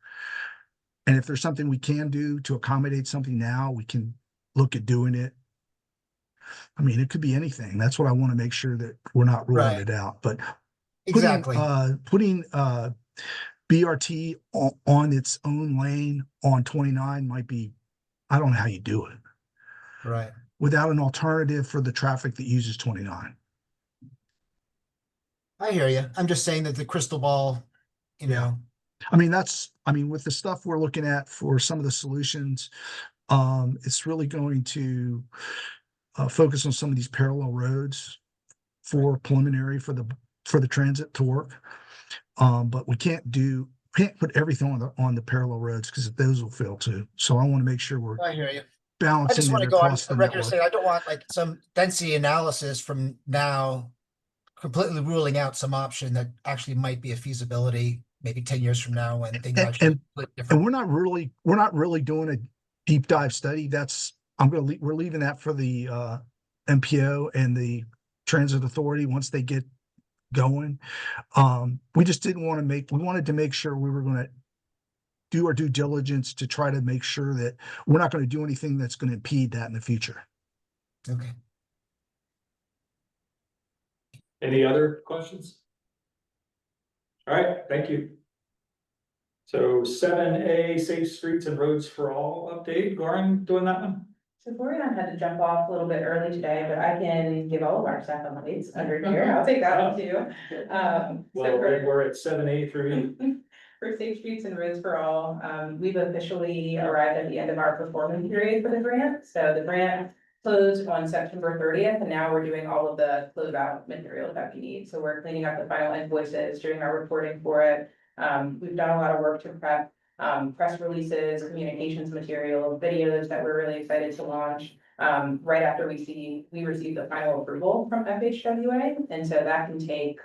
And if there's something we can do to accommodate something now, we can look at doing it. I mean, it could be anything. That's what I want to make sure that we're not ruling Right. it out. But Exactly. putting BRT on its own lane on 29 might be, I don't know how you do it Right. without an alternative for the traffic that uses 29. I hear you. I'm just saying that the crystal ball, you Yeah. know, I mean, with the stuff we're looking at for some of the solutions, it's really going to focus on some of these parallel roads for preliminary for the transit to work. But we can't put everything on the parallel roads because those will fail too. So I want to make sure we're I hear you. I balancing just want it to go on across the record and network. say I don't want like some density analysis from now completely ruling out some option that actually might be a feasibility maybe 10 years from now when things And, actually and, look and different. we're not really doing a deep dive study. We're leaving that for the MPO and the Transit Authority once they get going. We just didn't want to we wanted to make sure we were going to do our due diligence to try to make sure that we're not going to do anything that's going to impede that in the future. Okay. Any other questions? All right, thank you. So 7A, Safe Streets and Roads for All update. Goran doing that one? So Florian had to jump off a little bit early today, but I can give all of our staff updates under here. I'll take that one too. Well, we're at 7A through E. For Safe Streets and Roads for All, we've officially arrived at the end of our performance period for the grant. So the grant closed on September 30th, and now we're doing all of the closeout materials that we need. So we're cleaning up the final invoices, doing our reporting for it. We've done a lot of work to prep press releases, communications material, videos that we're really excited to launch. Right after we received the final approval from FHWA, and so that can take,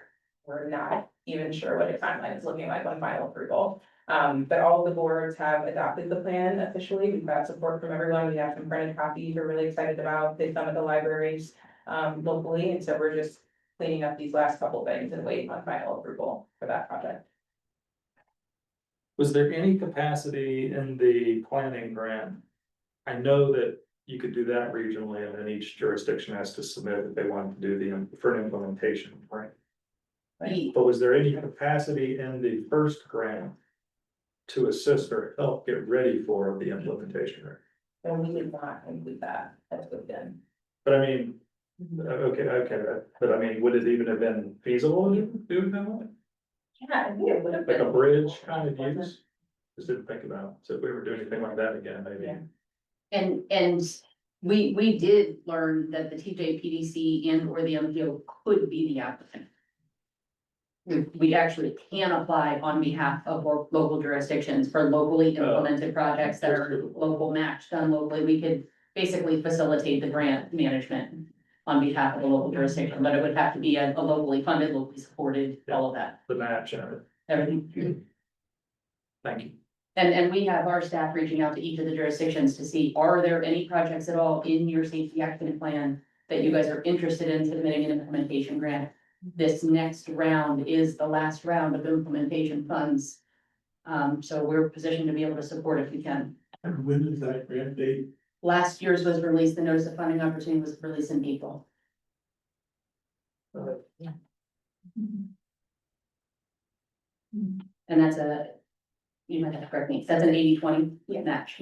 we're not even sure what the timeline is looking like on final approval. But all of the boards have adopted the plan officially. We've got support from everyone. We have some printed copies we're really excited about. They some at the libraries locally, and so we're just cleaning up these last couple things and waiting on final approval for that project. Was there any capacity in the planning grant? I know that you could do that regionally, and then each jurisdiction has to submit if they want to do for an implementation, right? But was there any capacity in the first grant to assist or help get ready for the implementation? And we did not include that as within. But I mean, okay, but I mean, would it even have been feasible to do that? Yeah, I think it would have Like been. a bridge kind of use? Just didn't think about, so if we were doing anything like that again, maybe. Yeah. And we did learn that the TJPDC and or the MPO could be the applicant. We actually can apply on behalf of local jurisdictions for locally implemented projects that are local match done locally. We could basically facilitate the grant management on behalf of the local jurisdiction, but it would have to be a locally funded, locally supported, all of that, The match and everything. thank you. And we have our staff reaching out to each of the jurisdictions to see, are there any projects at all in your safety action plan that you guys are interested in submitting an implementation grant? This next round is the last round of implementation funds. So we're positioned to be able to support if we can. And when is that grant date? Last year's was released, the notice of funding opportunity was released in April. Yeah. And that's you might have to correct me, that's an 80-20 match.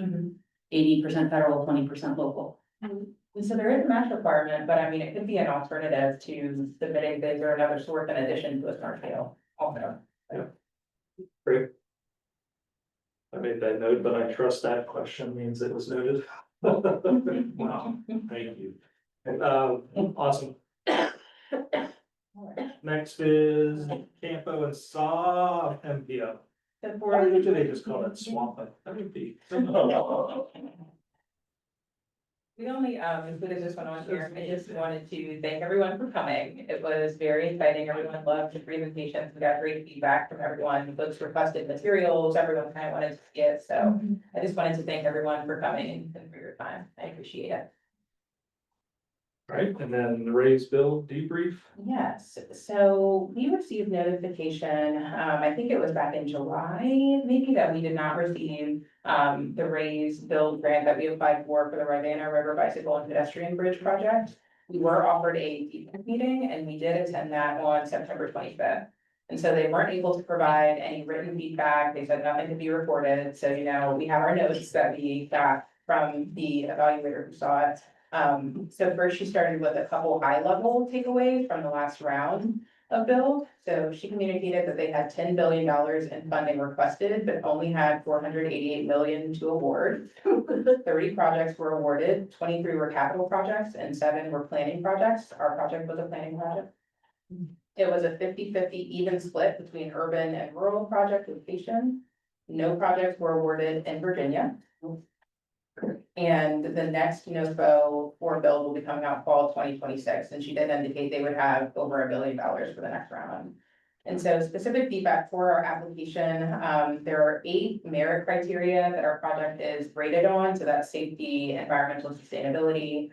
80% federal, 20% local. And so there is a match requirement, but I mean, it could be an alternative to submitting bids or another source in addition to a smart scale also. Yeah. Great. I made that note, but I trust that question means it was noted. Wow, thank you. Awesome. All right. Next is Campo and Saw MPO. The Why board, do they just call it swamp? That would be. we only included this one on here. I just wanted to thank everyone for coming. It was very exciting. Everyone loved the presentations. We got great feedback from everyone. Folks requested materials. Everyone kind of wanted to see it. So I just wanted to thank everyone for coming and for your time. I appreciate it. Right, and then the raised bill debrief. Yes, so we received notification, I think it was back in July, maybe, that we did not receive the raise build grant that we applied for the Rivanna River Bicycle and Pedestrian Bridge project. We were offered a feedback meeting and we did attend that on September 25th. And so they weren't able to provide any written feedback. They said nothing could be recorded. So, you know, we have our notes that we got from the evaluator who saw it. So first she started with a couple high level takeaways from the last round of build. So she communicated that they had $10 billion in funding requested, but only had 488 million to award. 30 projects were awarded, 23 were capital projects and 7 were planning projects. Our project was a planning project. It was a 50-50 even split between urban and rural project location. No projects were awarded in Virginia. And the next NOFO for build will be coming out fall 2026, and she did indicate they would have over $1 billion for the next round. And so specific feedback for our application, there are 8 merit criteria that our project is rated on, so that's safety, environmental sustainability,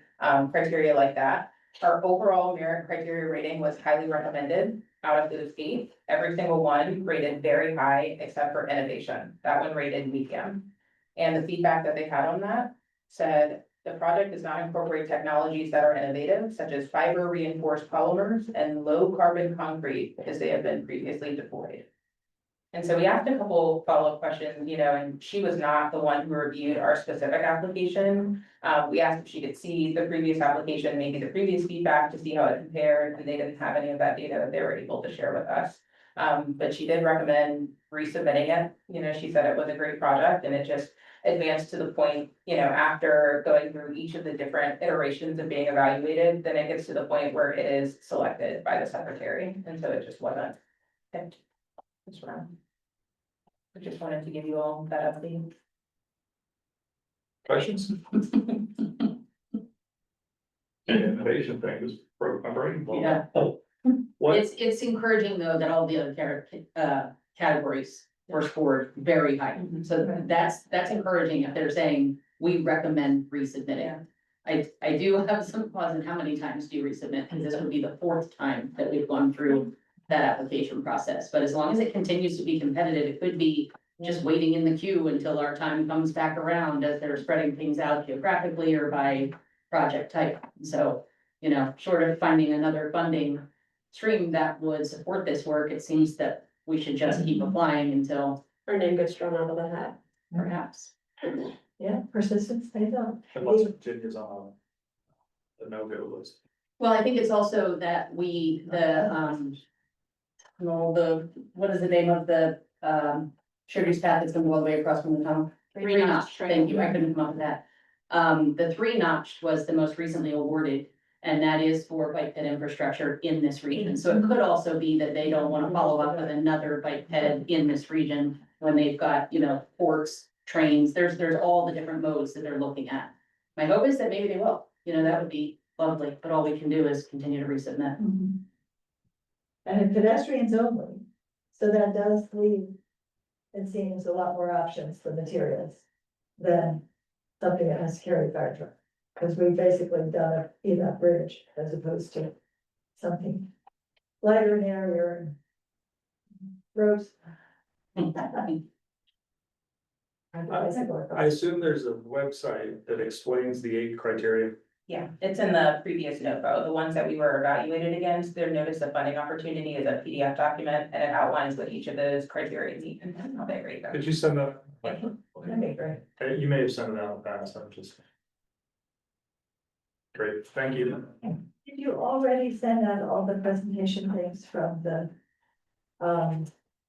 criteria like that. Our overall merit criteria rating was highly recommended. Out of those 8, every single one rated very high except for innovation. That one rated medium. And the feedback that they had on that said the project does not incorporate technologies that are innovative, such as fiber reinforced polymers and low carbon concrete, because they have been previously deployed. And so we asked a couple follow-up questions, you know, and she was not the one who reviewed our specific application. We asked if she could see the previous application, maybe the previous feedback to see how it compared, and they didn't have any of that data that they were able to share with us. But she did recommend resubmitting it. You know, she said it was a great project and it just advanced to the point, you know, after going through each of the different iterations of being evaluated, then it gets to the point where it is selected by the secretary. And so it just wasn't picked this round. I just wanted to give you all that update. Questions? Innovation thing just broke my brain. Yeah. What? It's encouraging though that all the other categories were scored very high. So that's encouraging if they're saying, we recommend resubmitting. I do have some pause in how many times do you resubmit, because this would be the 4th time that we've gone through that application process. But as long as it continues to be competitive, it could be just waiting in the queue until our time comes back around as they're spreading things out geographically or by project type. So, you know, short of finding another funding stream that would support this work, it seems that we should just keep applying until Our name gets drawn out of the hat. perhaps. Yeah, persistence pays off. And what's Virginia's on the no-go list? Well, I think it's also that what is the name of the, Sugar's Path that's gonna go all the way across from the tunnel? Three notch train. Thank you, I couldn't come up with that. The 3 notch was the most recently awarded, and that is for bike ped infrastructure in this region. So it could also be that they don't wanna follow up with another bike ped in this region when they've got, you know, ports, trains, there's all the different modes that they're looking at. My hope is that maybe they will, you know, that would be lovely, but all we can do is continue to resubmit. And pedestrians only, so that does leave, it seems, a lot more options for materials than something that has to carry a fire truck. Because we've basically done a EVAP bridge as opposed to something lighter and airier and roads. I assume there's a website that explains the 8 criteria. Yeah, it's in the previous NOFO, the ones that we were evaluated against, their notice of funding opportunity is a PDF document and it outlines what each of those criteria need and how they rate them. Did you send that? That'd be great. You may have sent it out in the past, I'm just. Great, thank you. Did you already send out all the presentation things from the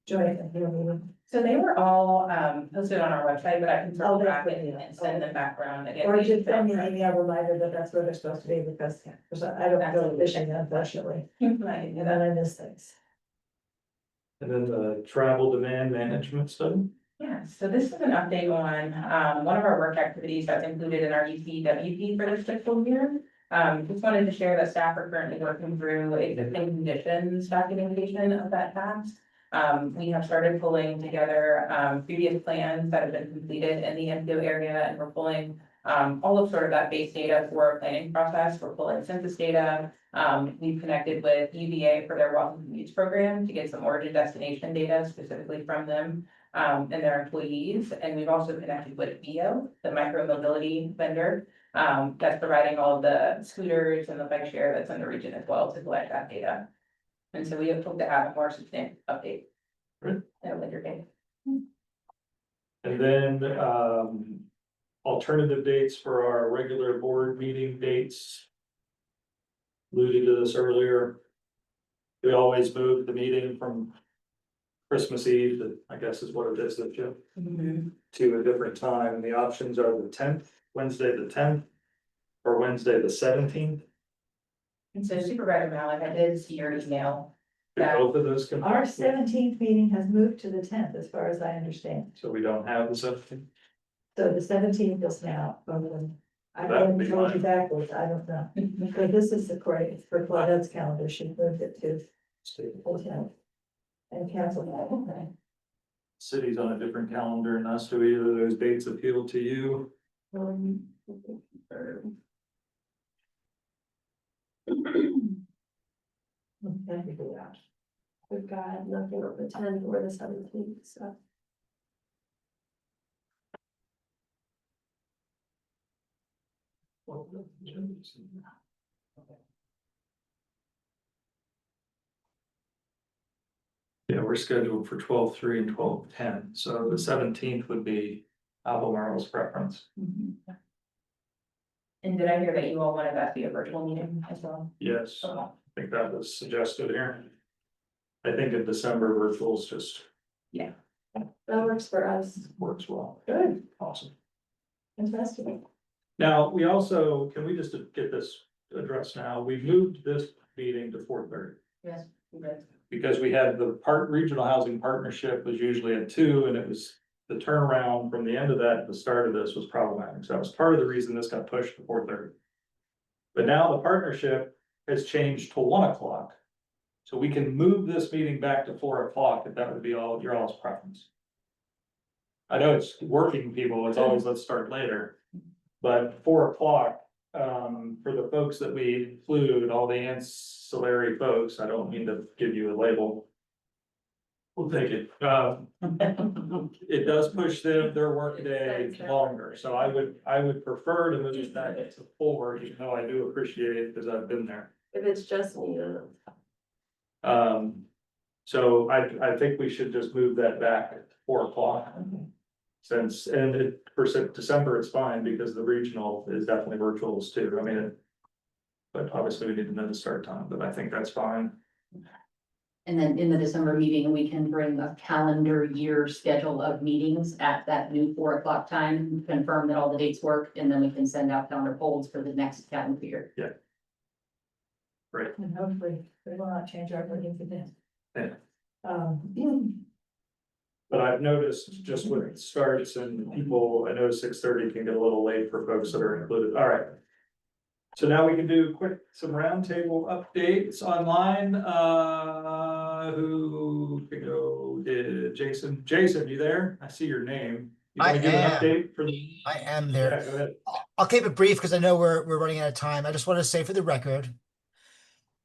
join the meeting? So they were all posted on our website, but I can Oh, circle that's back what and send them background again. Or just send me an email reminder that that's where they're supposed to be, because I don't go fishing unfortunately, Right. and then I miss things. And then the travel demand management study. Yeah, so this is an update on one of our work activities that's included in our ECWP for this fiscal year. Just wanted to share that staff are currently working through existing conditions documentation of that task. We have started pulling together previous plans that have been completed in the MPO area, and we're pulling all of sort of that base data for our planning process. We're pulling census data. We've connected with UVA for their Walking Commutes program to get some origin destination data specifically from them and their employees. And we've also connected with MPO, the micro mobility vendor, that's providing all of the scooters and the bike share that's in the region as well to collect that data. And so we hope to have a more substantial update. Right. At a later date. And then, alternative dates for our regular board meeting dates. Alluded to this earlier. We always move the meeting from Christmas Eve, that I guess is what it is, that you, to a different time, and the options are the 10th, Wednesday the 10th, or Wednesday the 17th. And so Supervisor Malik, I did see your email. Do both of those can. Our 17th meeting has moved to the 10th, as far as I understand. So we don't have the 17th. So the 17th is now, I That would haven't be told you fine. backwards, I don't know. But this is the correct, for Claudette's calendar, she moved it to the 10th. And canceled that, okay. City's on a different calendar and us, do either of those dates appeal to you? Okay, yeah. We've got nothing on the 10th or the 17th, so. Yeah, we're scheduled for 12/3 and 12/10, so the 17th would be Albemarle's preference. And did I hear that you all wanted that to be a virtual meeting as well? Yes, Okay. I think that was suggested here. I think in December virtuals just Yeah. That works for us. works well. Good, Awesome. fantastic. Now, we also, can we just get this addressed now? We moved this meeting to 4:30. Yes, we did. Because we had the regional housing partnership was usually at 2, and it was the turnaround from the end of that to the start of this was problematic. So that was part of the reason this got pushed to 4:30. But now the partnership has changed to 1 o'clock. So we can move this meeting back to 4 o'clock if that would be all your all's preference. I know it's working people, it's always let's start later. But 4 o'clock, for the folks that we include, all the ancillary folks, I don't mean to give you a label. We'll take it. It does push their workday longer, so I would prefer to move it back to 4, even though I do appreciate it because I've been there. If it's just me, So I think we should just move that back to 4 o'clock. Since, and for December, it's fine because the regional is definitely virtuals too, I mean. But obviously we need to know the start time, but I think that's fine. And then in the December meeting, we can bring a calendar year schedule of meetings at that new 4 o'clock time, confirm that all the dates work, and then we can send out calendar polls for the next calendar year. Yeah. Great. And hopefully, we will not change our wording for this. Yeah. Um, But I've noticed just when it starts and people, I know 6:30 can get a little late for folks that are included, all right. So now we can do some roundtable updates online, who can go, Jason, you there? I see your name. You I wanna give an am. update for I am Yeah, there. go ahead. I'll keep it brief because I know we're running out of time. I just want to say for the record,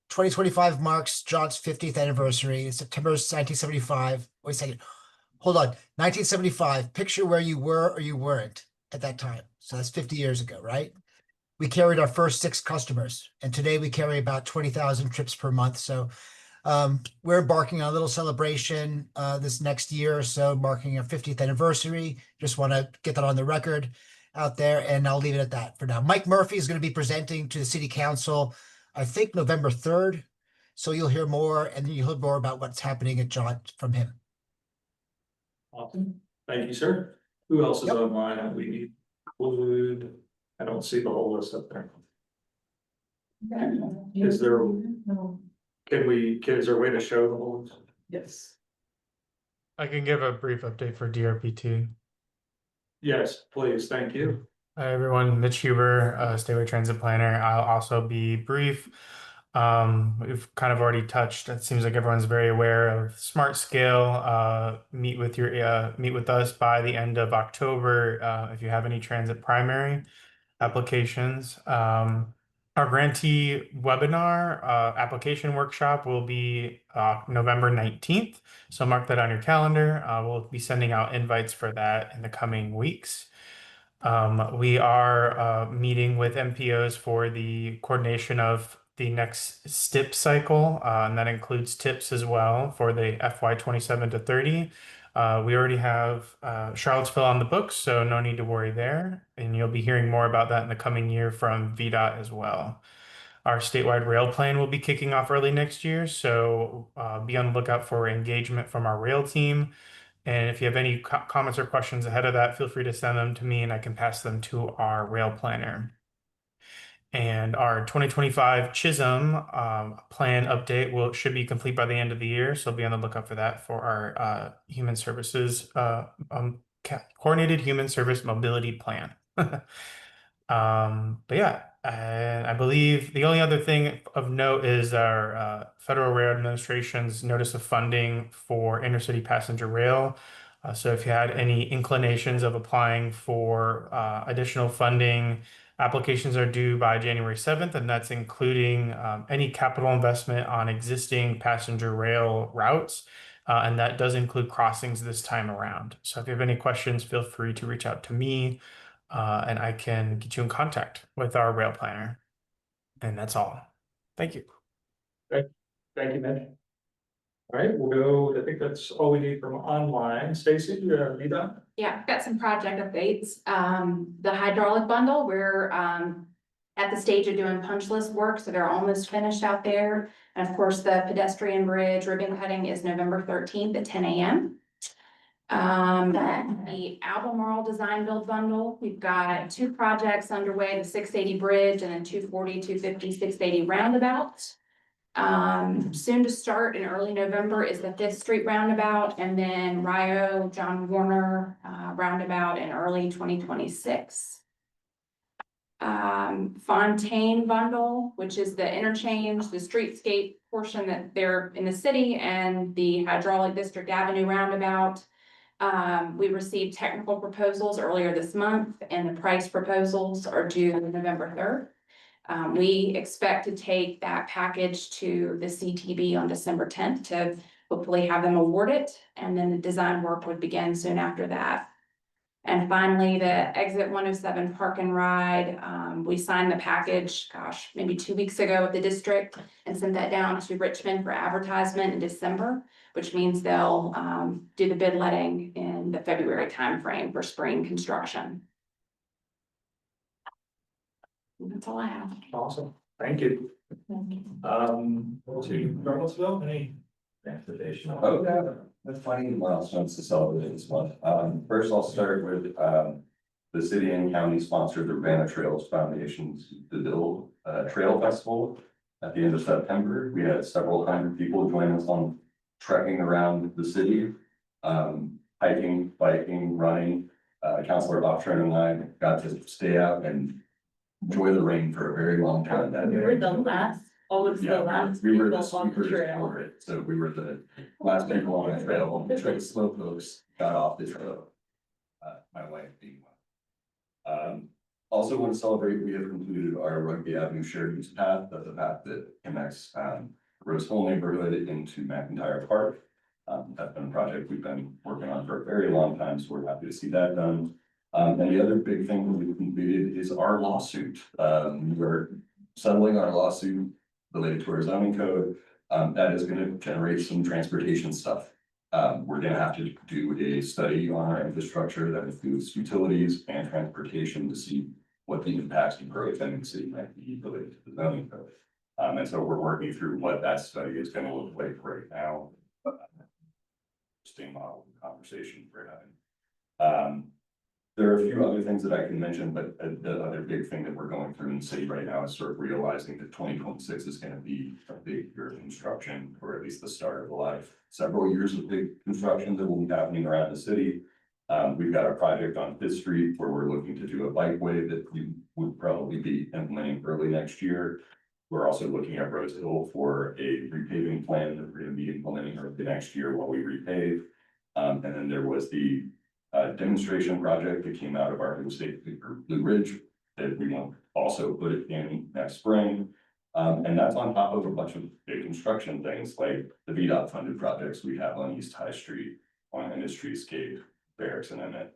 2025 marks John's 50th anniversary. It's September 1975. Wait a second. Hold on. 1975. Picture where you were or you weren't at that time. So that's 50 years ago, right? We carried our first 6 customers, and today we carry about 20,000 trips per month. So we're embarking on a little celebration this next year or so, marking our 50th anniversary. Just want to get that on the record out there, and I'll leave it at that for now. Mike Murphy is going to be presenting to the city council, I think November 3rd. So you'll hear more, and you'll hear more about what's happening at John from him. Awesome. Thank you, sir. Who else is online that we need? Would, I don't see the whole list up there. Is there, is there a way to show the whole list? Yes. I can give a brief update for DRPT. Yes, please, thank you. Hi everyone, Mitch Huber, Statewide Transit Planner. I'll also be brief. We've kind of already touched, it seems like everyone's very aware of Smart Scale. Meet with us by the end of October if you have any transit primary applications. Our grantee webinar application workshop will be November 19th. So mark that on your calendar. We'll be sending out invites for that in the coming weeks. We are meeting with MPOs for the coordination of the next STIP cycle, and that includes TIPS as well for the FY 27 to 30. We already have Charlottesville on the books, so no need to worry there. And you'll be hearing more about that in the coming year from VDOT as well. Our statewide rail plan will be kicking off early next year, so be on the lookout for engagement from our rail team. And if you have any comments or questions ahead of that, feel free to send them to me and I can pass them to our rail planner. And our 2025 Chisholm plan update should be complete by the end of the year. So be on the lookout for that for our human services, coordinated human service mobility plan. But yeah, I believe the only other thing of note is our Federal Rail Administration's notice of funding for intercity passenger rail. So if you had any inclinations of applying for additional funding, applications are due by January 7th, and that's including any capital investment on existing passenger rail routes. And that does include crossings this time around. So if you have any questions, feel free to reach out to me and I can get you in contact with our rail planner. And that's all. Thank you. Okay. Thank you, Mitch. All right, we'll go, I think that's all we need from online. Stacy, you need that? Yeah, I've got some project updates. The hydraulic bundle, we're at the stage of doing punch list work, so they're almost finished out there. And of course, the pedestrian bridge ribbon cutting is November 13th at 10 a.m. The Albemarle design build bundle, we've got 2 projects underway, the 680 bridge and then 240, 250, 680 roundabouts. Soon to start in early November is the 5th Street roundabout, and then Rio John Warner roundabout in early 2026. Fontaine bundle, which is the interchange, the streetscape portion that they're in the city, and the hydraulic district avenue roundabout. We received technical proposals earlier this month, and the price proposals are due November 3rd. We expect to take that package to the CTB on December 10th to hopefully have them award it, and then the design work would begin soon after that. And finally, the exit 107 park and ride, we signed the package, gosh, maybe 2 weeks ago with the district and sent that down to Richmond for advertisement in December, which means they'll do the bid letting in the February timeframe for spring construction. That's all I have. Awesome, thank you. To Charlottesville, any transportation? Oh, yeah, that's funny milestones to celebrate this month. First I'll start with, the city and county sponsored the Urbana Trails Foundation's The Build Trail Festival at the end of September. We had several hundred people join us on trekking around the city, hiking, biking, running. Councilor Bobtron and I got to stay out and enjoy the rain for a very long time that day. We were the last, always the last We were people on the trail. for it. So we were the last people on the trail. The trail slow folks got off the trail. My wife being one. Also want to celebrate, we have completed our Rugby Avenue shared use path. That's a path that connects Rose Hill neighborhood into McIntyre Park. That's been a project we've been working on for a very long time, so we're happy to see that done. And the other big thing we've completed is our lawsuit. We're settling our lawsuit related to our zoning code. That is going to generate some transportation stuff. We're going to have to do a study on our infrastructure that includes utilities and transportation to see what the impacts to growth in the city might be related to the zoning code. And so we're working through what that study is going to look like right now. interesting model conversation we're having. There are a few other things that I can mention, but the other big thing that we're going through in the city right now is sort of realizing that 2026 is gonna be a big year of construction, or at least the start of the life. Several years of big construction that will be happening around the city. We've got a project on Fifth Street where we're looking to do a bikeway that we would probably be implementing early next year. We're also looking at Rose Hill for a repaving plan that we're gonna be implementing early next year while we repave. And then there was the demonstration project that came out of our real estate group, Blue Ridge, that we want to also put it in next spring. And that's on top of a bunch of big construction things like the VDOT funded projects we have on East High Street, on Industriescape, Barracks and Emmett.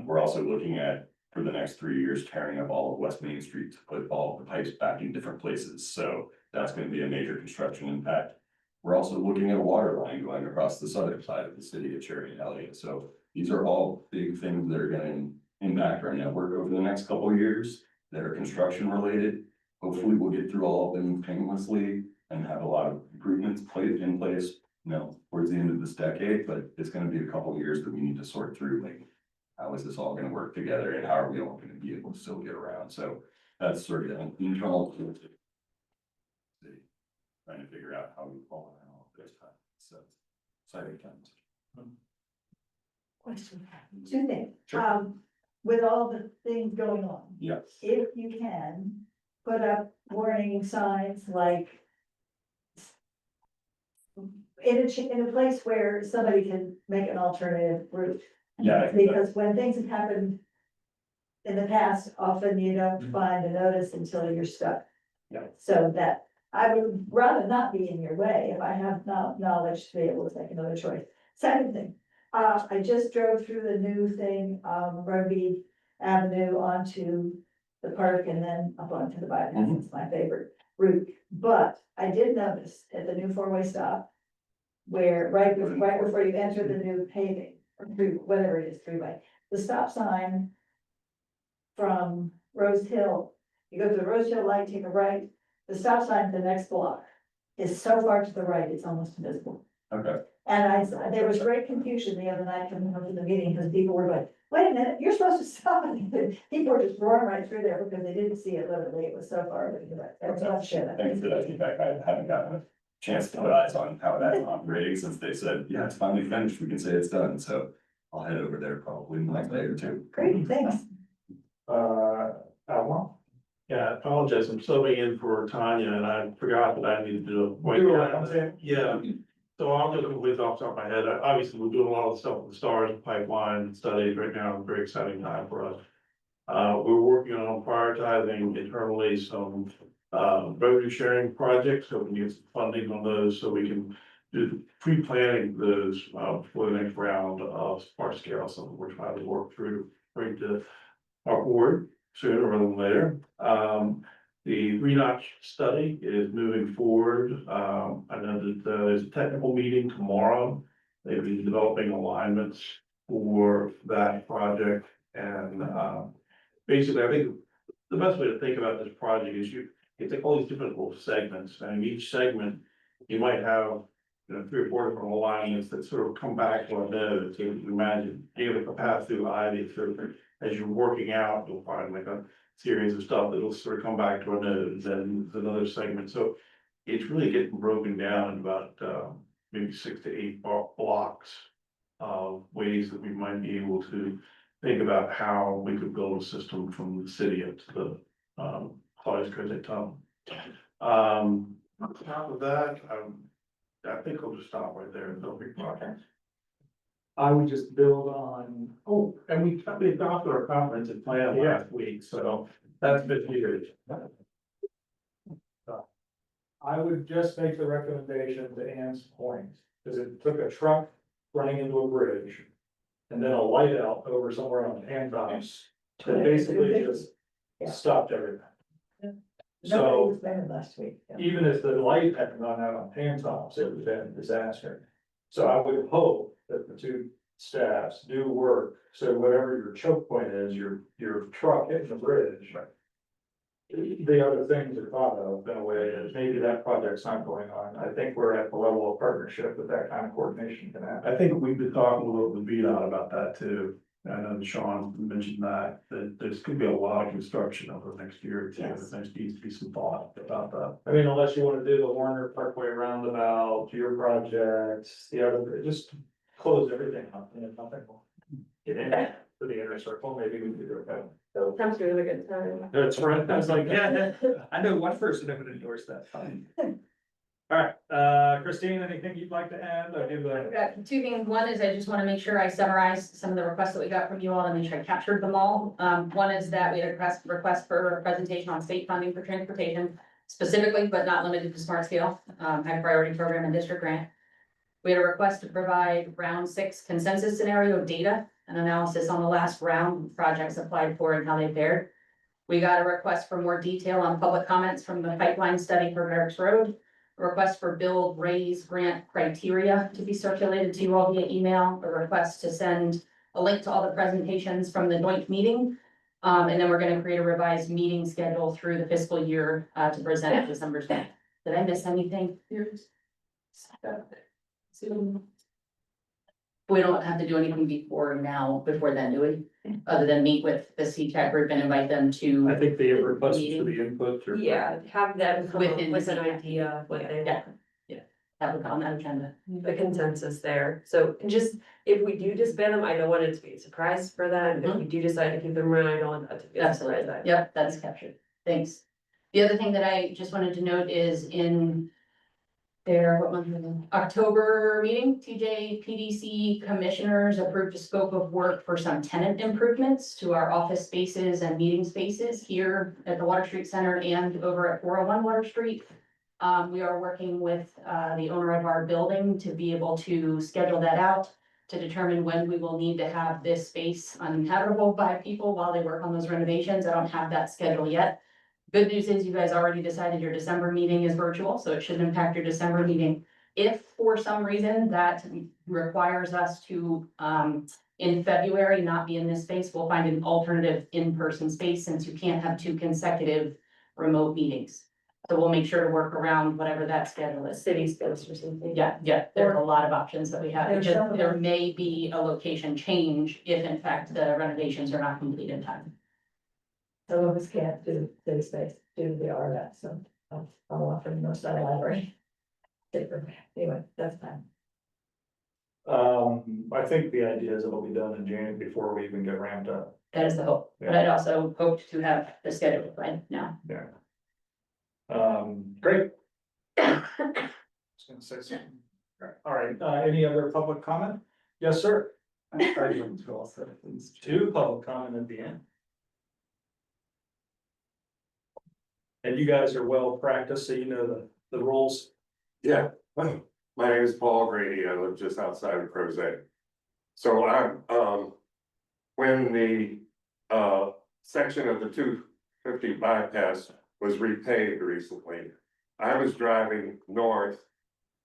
We're also looking at, for the next 3 years, tearing up all of West Main Street to put all the pipes back in different places. So that's going to be a major construction impact. We're also looking at a water line going across the southern side of the city of Cherry and Elliott. So these are all big things that are going to impact our network over the next couple of years that are construction related. Hopefully we'll get through all of them painlessly and have a lot of improvements in place, towards the end of this decade, but it's going to be a couple of years that we need to sort through, like, how is this all going to work together and how are we all going to be able to still get around? So that's sort of an internal trying to figure out how we fall around all this time. So exciting times. Question, two things. Sure. With all the things going on. Yes. If you can, put up warning signs like in a place where somebody can make an alternative route. Yeah. Because when things have happened in the past, often you don't find a notice until you're stuck. Yeah. So that I would rather not be in your way if I have knowledge to be able to make another choice. Second thing, I just drove through the new thing, Rugby Avenue onto the park and then up onto the bypass. It's my favorite route. But I did notice at the new four-way stop where right before you enter the new paving, or through whatever it is, three-way, the stop sign from Rose Hill, you go to the Rose Hill light, take a right, the stop sign for the next block is so far to the right, it's almost invisible. Okay. And there was great confusion the other night coming home to the meeting, because people were like, wait a minute, you're supposed to stop. People were just roaring right through there because they didn't see it literally, it was so far. That's not shit. Thanks for that feedback. I haven't gotten a chance to put eyes on how that's operating since they said, yeah, it's finally finished. We can say it's done. So I'll head over there probably in the next day or two. Great, thanks. Albemarle? Yeah, I apologize. I'm subbing in for Tanya and I forgot that I needed to do a. Yeah. So I'll just complete off the top of my head. Obviously, we're doing a lot of stuff with the stars pipeline studies right now. It's a very exciting time for us. We're working on prioritizing internally some revenue sharing projects, so we can get some funding on those, so we can do pre-planning those for the next round of smart scale, something we're trying to work through, bring to our board sooner rather than later. The three-notch study is moving forward. I know that there's a technical meeting tomorrow. They've been developing alignments for that project. And basically, I think the best way to think about this project is you take all these different little segments, and in each segment, you might have 3 or 4 different alignments that sort of come back to a node. So you can imagine being able to pass through ivy, as you're working out, you'll find like a series of stuff that'll sort of come back to a node, and then another segment. So it's really getting broken down in about maybe 6 to 8 blocks of ways that we might be able to think about how we could build a system from the city up to the Claudius Cote Tunnel. On top of that, I think I'll just stop right there. No big projects. I would just build on, and we talked to our conference and plan last week, so that's been huge. I would just make the recommendation to Ann's point, because it took a truck running into a bridge. And then a light out over somewhere on Pantops that basically just stopped everything. Nobody So was there last week. even if the light had gone out on Pantops, it would have been a disaster. So I would hope that the two staffs do work, so whatever your choke point is, your truck hitting the bridge. the other things are thought of in a way that maybe that project's not going on. I think we're at the level of partnership that that kind of coordination can happen. I think we've been talking a little with VDOT about that too. I know Sean mentioned that there's could be a lot of construction over the next year or two. Yes. There needs to be some thought about that. I mean, unless you wanna do the Warner Parkway roundabout, your projects, the other, just close everything up and then nothing will get in for the inner circle, maybe we could do it. So Sounds really a good time. that's right, I was like, yeah, I know one person that would endorse that. All right, Christine, anything you'd like to add? I do I've the, got two things. One is I just want to make sure I summarize some of the requests that we got from you all and make sure I captured them all. One is that we had a request for a presentation on state funding for transportation, specifically, but not limited to smart scale, high priority program and district grant. We had a request to provide round 6 consensus scenario data and analysis on the last round of projects applied for and how they fared. We got a request for more detail on public comments from the pipeline study for Barracks Road. A request for build, raise, grant criteria to be circulated to you all via email, a request to send a link to all the presentations from the joint meeting. And then we're gonna create a revised meeting schedule through the fiscal year, to present at December 10th. Did I miss anything? We don't have to do anything before then, do we? Other than meet with the CTAC group and invite them to. I think the request for the input or. Yeah, have them come up Within with an the- idea of what they Yeah. want, Have it on that agenda. the consensus there. So just, if we do disband them, I don't want it to be a surprise for them. If we do decide to keep them around, I don't want that to be a surprise. Absolutely. Yep, that's captured. Thanks. The other thing that I just wanted to note is in their, what month was it? October meeting, TJ PDC commissioners approved a scope of work for some tenant improvements to our office spaces and meeting spaces here at the Water Street Center and over at 401 Water Street. We are working with the owner of our building to be able to schedule that out to determine when we will need to have this space uninhabitable by people while they work on those renovations. I don't have that schedule yet. Good news is you guys already decided your December meeting is virtual, so it shouldn't impact your December meeting. If for some reason that requires us to, in February, not be in this space, we'll find an alternative in-person space since you can't have 2 consecutive remote meetings. So we'll make sure to work around whatever that schedule is. City space or something. Yeah, there's a lot of options that we have, There's because some- there may be a location change if in fact the renovations are not complete in time. Some of us can't do city space due to the RF, so I'll offer North Side Library. Anyway, that's fine. I think the idea is it'll be done in January before we even get ramped up. That is the hope, but I'd also hoped to have the schedule right now. Yeah. Great. I was gonna say something. All right, any other public comment? Yes, sir. 2 public comment at the end. And you guys are well practiced, so you know the rules. Yeah, my name is Paul Grady. I live just outside of Crozet. So when the section of the 250 bypass was repaved recently, I was driving north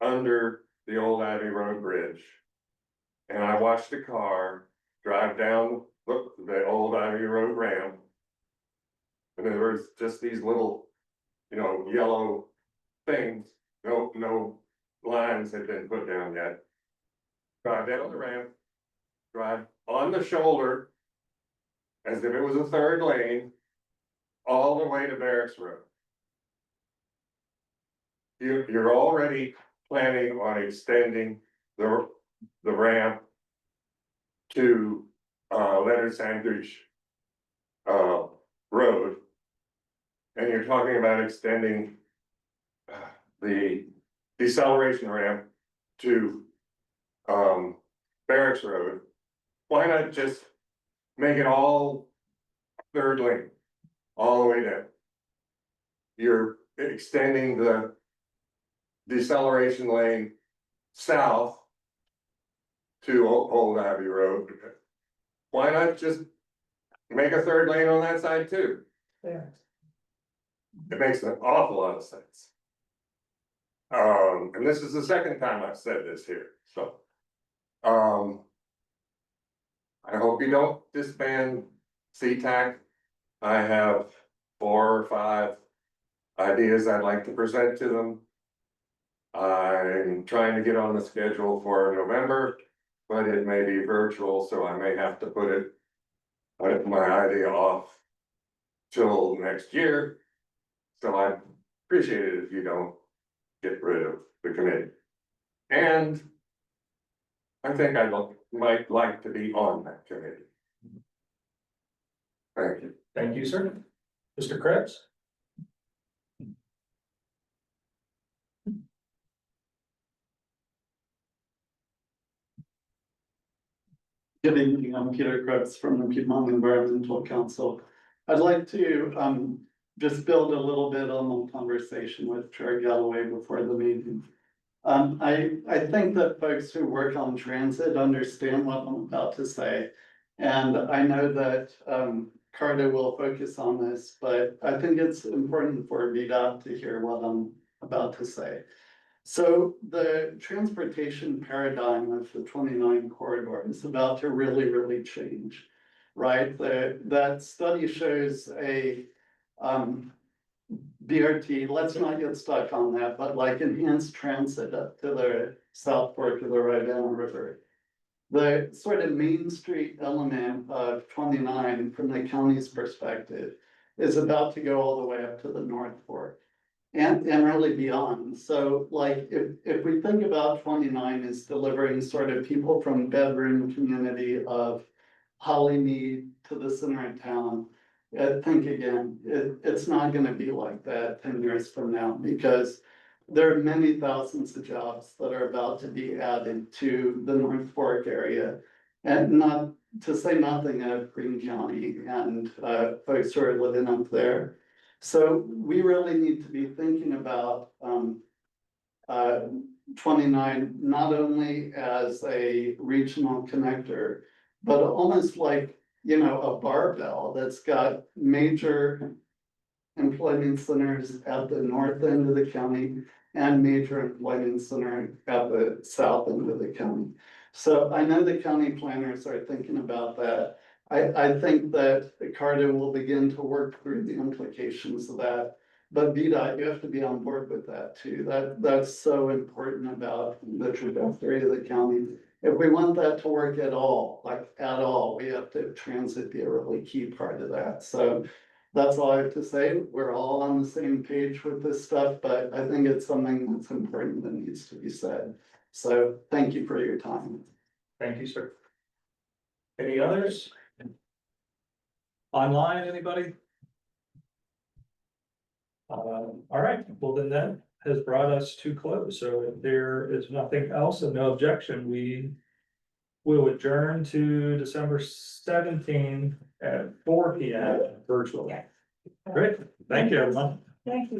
under the old Abbey Road Bridge. And I watched a car drive down the old Abbey Road ramp. And there was just these little, yellow things, no lines had been put down yet. Drive down the ramp, drive on the shoulder, as if it was a 3rd lane, all the way to Barracks Road. You're already planning on extending the ramp to Leonard Sandridge Road. And you're talking about extending the deceleration ramp to Barracks Road. Why not just make it all 3rd lane, all the way down? You're extending the deceleration lane south to Old Abbey Road. Why not just make a 3rd lane on that side too? Fair. It makes an awful lot of sense. And this is the 2nd time I've said this here, so. I hope you don't disband CTAC. I have 4 or 5 ideas I'd like to present to them. I'm trying to get on the schedule for November, but it may be virtual, so I may have to put my idea off till next year. So I appreciate it if you don't get rid of the committee. And I think I might like to be on that committee. Thank you. Thank you, sir. Mr. Krebs? Good evening, I'm Peter Krebs from the Piedmont Environmental Council. I'd like to just build a little bit on the conversation with Chair Galloway before the meeting. I think that folks who work on transit understand what I'm about to say. And I know that Carter will focus on this, but I think it's important for VDOT to hear what I'm about to say. So the transportation paradigm of the 29 corridor is about to really change, right? That study shows a BRT, let's not get stuck on that, but like enhanced transit up to the South Fork of the Rivanna River. The sort of Main Street element of 29 from the county's perspective is about to go all the way up to the North Fork. And really beyond. So like if we think about 29 as delivering sort of people from bedroom community of Hollymead to the center of town, think again, it's not gonna be like that 10 years from now, because there are many thousands of jobs that are about to be added to the North Fork area. And not to say nothing of Greene County and folks who are living up there. So we really need to be thinking about 29 not only as a regional connector, but almost like, you know, a barbell that's got major employment centers at the north end of the county and major employment center at the south end of the county. So I know the county planners are thinking about that. I think that Carter will begin to work through the implications of that. But VDOT, you have to be on board with that too. That's so important about the trajectory of the county. If we want that to work at all, like at all, we have to transit be a really key part of that. So that's all I have to say. We're all on the same page with this stuff, but I think it's something that's important that needs to be said. So thank you for your time. Thank you, sir. Any others? Online, anybody? All right, well then that has brought us to close. So if there is nothing else and no objection, we will adjourn to December 17th at 4 p.m. virtually. Great, thank you, everyone. Thank you.